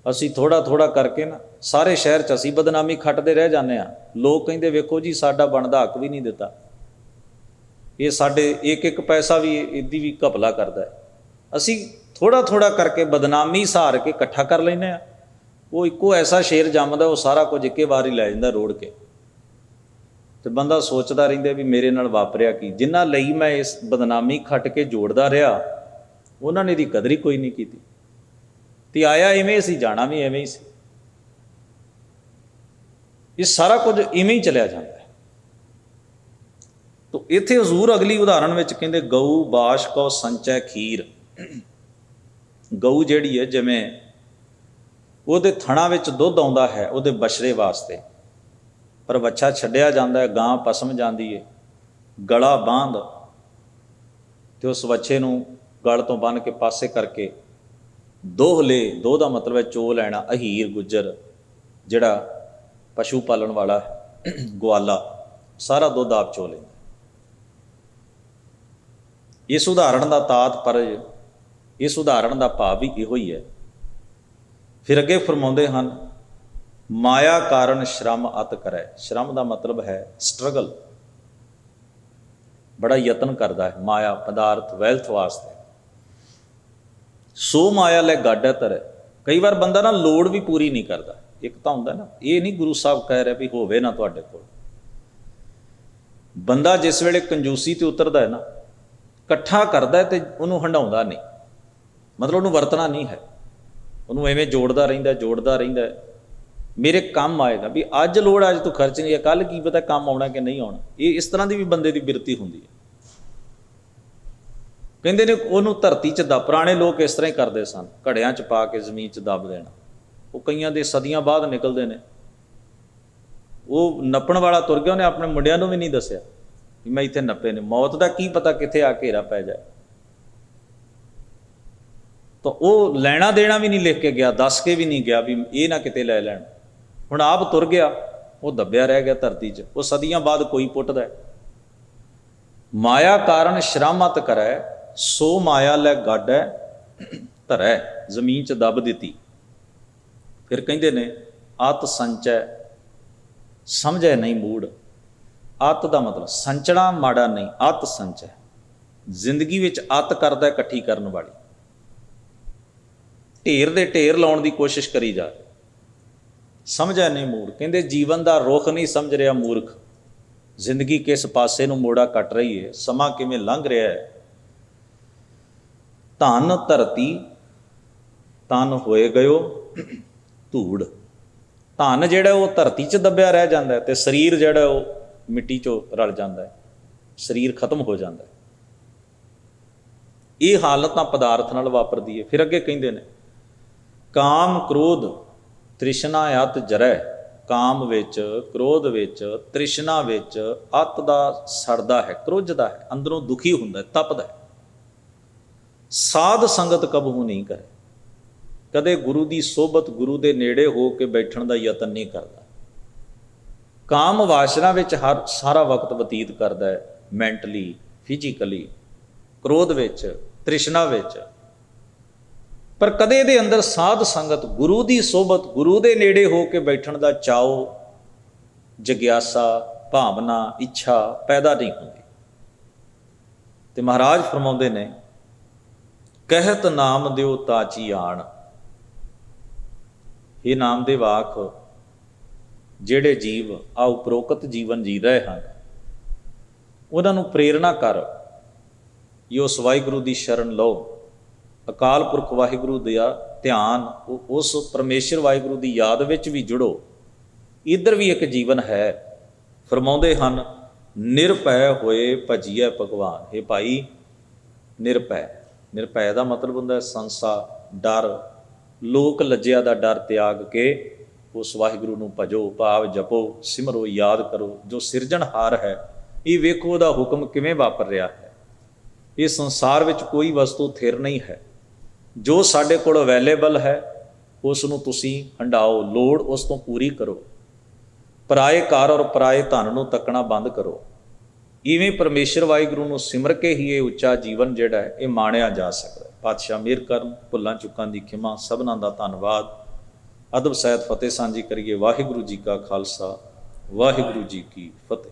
ਅਸੀਂ ਥੋੜ੍ਹਾ ਥੋੜ੍ਹਾ ਕਰਕੇ ਨਾ ਸਾਰੇ ਸ਼ਹਿਰ 'ਚ ਅਸੀਂ ਬਦਨਾਮੀ ਖੱਟਦੇ ਰਹਿ ਜਾਂਦੇ ਹਾਂ। ਲੋਕ ਕਹਿੰਦੇ ਵੇਖੋ ਜੀ ਸਾਡਾ ਬਣਦਾ ਹੱਕ ਵੀ ਨਹੀਂ ਦਿੱਤਾ, ਇਹ ਸਾਡੇ ਇੱਕ ਇੱਕ ਪੈਸਾ ਵੀ ਇਹਦੀ ਵੀ ਘਪਲਾ ਕਰਦਾ ਹੈ। ਅਸੀਂ ਥੋੜ੍ਹਾ ਥੋੜ੍ਹਾ ਕਰਕੇ ਬਦਨਾਮੀ ਸਹਾਰ ਕੇ ਇਕੱਠਾ ਕਰ ਲੈਂਦੇ ਹਾਂ। ਉਹ ਇੱਕੋ ਐਸਾ ਸ਼ੇਰ ਜੰਮਦਾ, ਉਹ ਸਾਰਾ ਕੁਝ ਇੱਕੇ ਵਾਰ ਹੀ ਲੈ ਜਾਂਦਾ ਰੋੜ ਕੇ। ਤੇ ਬੰਦਾ ਸੋਚਦਾ ਰਹਿੰਦਾ ਵੀ ਮੇਰੇ ਨਾਲ ਵਾਪਰਿਆ ਕੀ। ਜਿਨ੍ਹਾਂ ਲਈ ਮੈਂ ਇਸ ਬਦਨਾਮੀ ਖੱਟ ਕੇ ਜੋੜਦਾ ਰਿਹਾ, ਉਹਨਾਂ ਨੇ ਇਹਦੀ ਕਦਰ ਹੀ ਕੋਈ ਨਹੀਂ ਕੀਤੀ। ਤੇ ਆਇਆ ਇਵੇਂ ਸੀ, ਜਾਣਾ ਵੀ ਐਵੇਂ ਹੀ ਸੀ। ਇਹ ਸਾਰਾ ਕੁਝ ਇਵੇਂ ਹੀ ਚਲਿਆ ਜਾਂਦਾ ਹੈ। ਤੋ ਇੱਥੇ ਹਜ਼ੂਰ ਅਗਲੀ ਉਦਾਹਰਣ ਵਿੱਚ ਕਹਿੰਦੇ, ਗਊ ਬਾਸ਼ ਕੋ ਸੰਚੈ ਖੀਰ। ਗਊ ਜਿਹੜੀ ਹੈ, ਜਿਵੇਂ ਉਹਦੇ ਥਣਾ ਵਿੱਚ ਦੁੱਧ ਆਉਂਦਾ ਹੈ ਉਹਦੇ ਬਛੜੇ ਵਾਸਤੇ, ਪਰ ਵੱਛਾ ਛੱਡਿਆ ਜਾਂਦਾ ਹੈ, ਗਾਂ ਪਸਮ ਜਾਂਦੀ ਹੈ, ਗਲਾ ਬਾਂਧ ਤੇ ਉਸ ਵੱਛੇ ਨੂੰ ਗਲ ਤੋਂ ਬੰਨ੍ਹ ਕੇ ਪਾਸੇ ਕਰਕੇ ਦੋਹ ਲੈ। ਦੋਹ ਦਾ ਮਤਲਬ ਹੈ ਚੋ ਲੈਣਾ। ਅਹੀਰ ਗੁੱਜਰ ਜਿਹੜਾ ਪਸ਼ੂ ਪਾਲਣ ਵਾਲਾ ਹੈ, ਗਵਾਲਾ, ਸਾਰਾ ਦੁੱਧ ਆਪ ਚੋ ਲੈਂਦਾ। ਇਸ ਉਦਾਹਰਣ ਦਾ ਤਾਤਪਰਜ, ਇਸ ਉਦਾਹਰਣ ਦਾ ਭਾਵ ਵੀ ਇਹੋ ਹੀ ਹੈ। ਫਿਰ ਅੱਗੇ ਫਰਮਾਉਂਦੇ ਹਨ, ਮਾਇਆ ਕਾਰਨ ਸ਼ਰਮ ਅਤ ਕਰੈ। ਸ਼ਰਮ ਦਾ ਮਤਲਬ ਹੈ ਸਟਰਗਲ, ਬੜਾ ਯਤਨ ਕਰਦਾ ਹੈ ਮਾਇਆ ਪਦਾਰਥ ਵੈਲਥ ਵਾਸਤੇ। ਸੋ ਮਾਇਆ ਲੈ ਗਾਡਾ ਧਰੈ। ਕਈ ਵਾਰ ਬੰਦਾ ਨਾ ਲੋੜ ਵੀ ਪੂਰੀ ਨਹੀਂ ਕਰਦਾ। ਇੱਕ ਤਾਂ ਹੁੰਦਾ ਨਾ, ਇਹ ਨਹੀਂ ਗੁਰੂ ਸਾਹਿਬ ਕਹਿ ਰਹੇ ਵੀ ਹੋਵੇ ਨਾ ਤੁਹਾਡੇ ਕੋਲ। ਬੰਦਾ ਜਿਸ ਵੇਲੇ ਕੰਜੂਸੀ ਤੇ ਉਤਰਦਾ ਹੈ ਨਾ, ਇਕੱਠਾ ਕਰਦਾ ਤੇ ਉਹਨੂੰ ਹੰਡਾਉਂਦਾ ਨਹੀਂ, ਮਤਲਬ ਉਹਨੂੰ ਵਰਤਣਾ ਨਹੀਂ ਹੈ, ਉਹਨੂੰ ਐਵੇਂ ਜੋੜਦਾ ਰਹਿੰਦਾ। ਮੇਰੇ ਕੰਮ ਆਏਗਾ ਵੀ ਅੱਜ ਲੋੜ, ਅੱਜ ਤੂੰ ਖਰਚ ਨਹੀਂ ਹੈ, ਕੱਲ੍ਹ ਕੀ ਪਤਾ ਕੰਮ ਆਉਣਾ ਕਿ ਨਹੀਂ ਆਉਣਾ। ਇਹ ਇਸ ਤਰ੍ਹਾਂ ਦੀ ਵੀ ਬੰਦੇ ਦੀ ਬਿਰਤੀ ਹੁੰਦੀ ਹੈ। ਕਹਿੰਦੇ ਨੇ ਉਹਨੂੰ ਧਰਤੀ 'ਚ ਪੁਰਾਣੇ ਲੋਕ ਇਸ ਤਰ੍ਹਾਂ ਹੀ ਕਰਦੇ ਸਨ, ਘੜਿਆਂ 'ਚ ਪਾ ਕੇ ਜ਼ਮੀਨ 'ਚ ਦੱਬ ਦੇਣਾ। ਉਹ ਕਈਆਂ ਦੇ ਸਦੀਆਂ ਬਾਅਦ ਨਿਕਲਦੇ ਨੇ। ਉਹ ਨੱਪਣ ਵਾਲਾ ਤੁਰ ਗਿਆ, ਉਹਨੇ ਆਪਣੇ ਮੁੰਡਿਆਂ ਨੂੰ ਵੀ ਨਹੀਂ ਦੱਸਿਆ ਵੀ ਮੈਂ ਇੱਥੇ ਨੱਪੇ ਨੇ। ਮੌਤ ਦਾ ਕੀ ਪਤਾ ਕਿੱਥੇ ਆ ਘੇਰਾ ਪੈ ਜਾਏ। ਤਾਂ ਉਹ ਲੈਣਾ ਦੇਣਾ ਵੀ ਨਹੀਂ ਲਿਖ ਕੇ ਗਿਆ, ਦੱਸ ਕੇ ਵੀ ਨਹੀਂ ਗਿਆ ਵੀ ਇਹ ਨਾ ਕਿਤੇ ਲੈ ਲੈਣ। ਹੁਣ ਆਪ ਤੁਰ ਗਿਆ, ਉਹ ਦੱਬਿਆ ਰਹਿ ਗਿਆ ਧਰਤੀ 'ਚ। ਉਹ ਸਦੀਆਂ ਬਾਅਦ ਕੋਈ ਪੁੱਟਦਾ। ਮਾਇਆ ਕਾਰਨ ਸ਼ਰਮ ਅਤ ਕਰੈ ਸੋ ਮਾਇਆ ਲੈ ਗਾਡੈ ਧਰੈ, ਜ਼ਮੀਨ 'ਚ ਦੱਬ ਦਿੱਤੀ। ਫਿਰ ਕਹਿੰਦੇ ਨੇ ਅਤ ਸੰਚੈ ਸਮਝੈ ਨਹੀਂ ਮੂੜ। ਅਤ ਦਾ ਮਤਲਬ ਸੰਚਣਾ ਮਾੜਾ ਨਹੀਂ, ਅਤ ਸੰਚੈ, ਜ਼ਿੰਦਗੀ ਵਿੱਚ ਅਤ ਕਰਦਾ ਇਕੱਠੀ ਕਰਨ ਵਾਲੀ, ਢੇਰ ਦੇ ਢੇਰ ਲਾਉਣ ਦੀ ਕੋਸ਼ਿਸ਼ ਕਰੀ ਜਾ, ਸਮਝਿਆ ਨਹੀਂ ਮੂੜ। ਕਹਿੰਦੇ ਜੀਵਨ ਦਾ ਰੁਖ ਨਹੀਂ ਸਮਝ ਰਿਹਾ ਮੂਰਖ, ਜ਼ਿੰਦਗੀ ਕਿਸ ਪਾਸੇ ਨੂੰ ਮੋੜਾ ਕੱਟ ਰਹੀ ਹੈ, ਸਮਾਂ ਕਿਵੇਂ ਲੰਘ ਰਿਹਾ ਹੈ। ਧਨ ਧਰਤੀ ਤਨ ਹੋਏ ਗਇਓ ਧੂੜ। ਧਨ ਜਿਹੜਾ ਉਹ ਧਰਤੀ 'ਚ ਦੱਬਿਆ ਰਹਿ ਜਾਂਦਾ ਤੇ ਸਰੀਰ ਜਿਹੜਾ ਉਹ ਮਿੱਟੀ 'ਚੋਂ ਰਲ ਜਾਂਦਾ ਹੈ, ਸਰੀਰ ਖਤਮ ਹੋ ਜਾਂਦਾ ਹੈ। ਇਹ ਹਾਲਤ ਤਾਂ ਪਦਾਰਥ ਨਾਲ ਵਾਪਰਦੀ ਹੈ। ਫਿਰ ਅੱਗੇ ਕਹਿੰਦੇ ਨੇ ਕਾਮ ਕ੍ਰੋਧ ਤ੍ਰਿਸ਼ਨਾ ਅਤ ਜਰੈ। ਕਾਮ ਵਿੱਚ, ਕ੍ਰੋਧ ਵਿੱਚ, ਤ੍ਰਿਸ਼ਨਾ ਵਿੱਚ ਅਤ ਦਾ ਸੜਦਾ ਹੈ, ਕ੍ਰੋਝਦਾ ਹੈ, ਅੰਦਰੋਂ ਦੁਖੀ ਹੁੰਦਾ ਹੈ, ਤਪਦਾ ਹੈ। ਸਾਧ ਸੰਗਤ ਕਬਹੂ ਨਹੀਂ ਕਰੇ, ਕਦੇ ਗੁਰੂ ਦੀ ਸੋਬਤ, ਗੁਰੂ ਦੇ ਨੇੜੇ ਹੋ ਕੇ ਬੈਠਣ ਦਾ ਯਤਨ ਨਹੀਂ ਕਰਦਾ। ਕਾਮ ਵਾਸ਼ਨਾ ਵਿੱਚ ਹਰ ਸਾਰਾ ਵਕਤ ਬਤੀਤ ਕਰਦਾ ਹੈ, ਮੈਂਟਲੀ, ਫਿਜ਼ੀਕਲੀ, ਕ੍ਰੋਧ ਵਿੱਚ, ਤ੍ਰਿਸ਼ਨਾ ਵਿੱਚ, ਪਰ ਕਦੇ ਇਹਦੇ ਅੰਦਰ ਸਾਧ ਸੰਗਤ, ਗੁਰੂ ਦੀ ਸੋਬਤ, ਗੁਰੂ ਦੇ ਨੇੜੇ ਹੋ ਕੇ ਬੈਠਣ ਦਾ ਚਾਓ, ਜਗਿਆਸਾ, ਭਾਵਨਾ, ਇੱਛਾ ਪੈਦਾ ਨਹੀਂ ਹੁੰਦੀ। ਤੇ ਮਹਾਰਾਜ ਫਰਮਾਉਂਦੇ ਨੇ ਕਹਿਤ ਨਾਮ ਦਿਓ ਤਾਚੀ ਆਣ। ਇਹ ਨਾਮ ਦੇ ਵਾਕ ਜਿਹੜੇ ਜੀਵ ਆ ਉਪਰੋਕਤ ਜੀਵਨ ਜੀ ਰਹੇ ਹਨ, ਉਹਨਾਂ ਨੂੰ ਪ੍ਰੇਰਣਾ ਕਰ ਕਿ ਉਸ ਵਾਹਿਗੁਰੂ ਦੀ ਸ਼ਰਨ ਲਓ, ਅਕਾਲ ਪੁਰਖ ਵਾਹਿਗੁਰੂ ਦਾ ਧਿਆਨ, ਉਸ ਪਰਮੇਸ਼ਰ ਵਾਹਿਗੁਰੂ ਦੀ ਯਾਦ ਵਿੱਚ ਵੀ ਜੁੜੋ। ਇੱਧਰ ਵੀ ਇੱਕ ਜੀਵਨ ਹੈ। ਫਰਮਾਉਂਦੇ ਹਨ ਨਿਰਭੈ ਹੋਏ ਭਜੀਐ ਭਗਵਾਨ। ਇਹ ਭਾਈ ਨਿਰਭੈ, ਨਿਰਭੈ ਦਾ ਮਤਲਬ ਹੁੰਦਾ ਸੰਸਾ, ਡਰ, ਲੋਕ ਲੱਜਿਆ ਦਾ ਡਰ ਤਿਆਗ ਕੇ ਉਸ ਵਾਹਿਗੁਰੂ ਨੂੰ ਭਜੋ, ਭਾਵ ਜਪੋ, ਸਿਮਰੋ, ਯਾਦ ਕਰੋ। ਜੋ ਸਿਰਜਣਹਾਰ ਹੈ, ਇਹ ਵੇਖੋ ਉਹਦਾ ਹੁਕਮ ਕਿਵੇਂ ਵਾਪਰ ਰਿਹਾ ਹੈ। ਇਹ ਸੰਸਾਰ ਵਿੱਚ ਕੋਈ ਵਸਤੂ ਥਿਰ ਨਹੀਂ ਹੈ। ਜੋ ਸਾਡੇ ਕੋਲ ਅਵੇਲੇਬਲ ਹੈ ਉਸ ਨੂੰ ਤੁਸੀਂ ਹੰਡਾਓ, ਲੋੜ ਉਸ ਤੋਂ ਪੂਰੀ ਕਰੋ। ਪਰਾਏ ਘਰ ਔਰ ਪਰਾਏ ਧਨ ਨੂੰ ਤੱਕਣਾ ਬੰਦ ਕਰੋ। ਇਵੇਂ ਪਰਮੇਸ਼ਰ ਵਾਹਿਗੁਰੂ ਨੂੰ ਸਿਮਰ ਕੇ ਹੀ ਇਹ ਉੱਚਾ ਜੀਵਨ ਜਿਹੜਾ ਹੈ ਇਹ ਮਾਣਿਆ ਜਾ ਸਕਦਾ ਹੈ। ਪਾਤਸ਼ਾਹ ਮਿਹਰ ਕਰਨ, ਭੁੱਲਾਂ ਚੁੱਕਾਂ ਦੀ ਖਿਮਾ। ਸਭਨਾਂ ਦਾ ਧੰਨਵਾਦ। ਅਦਬ ਸਹਿਤ ਫਤਿਹ ਸਾਂਝੀ ਕਰੀਏ। ਵਾਹਿਗੁਰੂ ਜੀ ਕਾ ਖਾਲਸਾ, ਵਾਹਿਗੁਰੂ ਜੀ ਕੀ ਫਤਿਹ।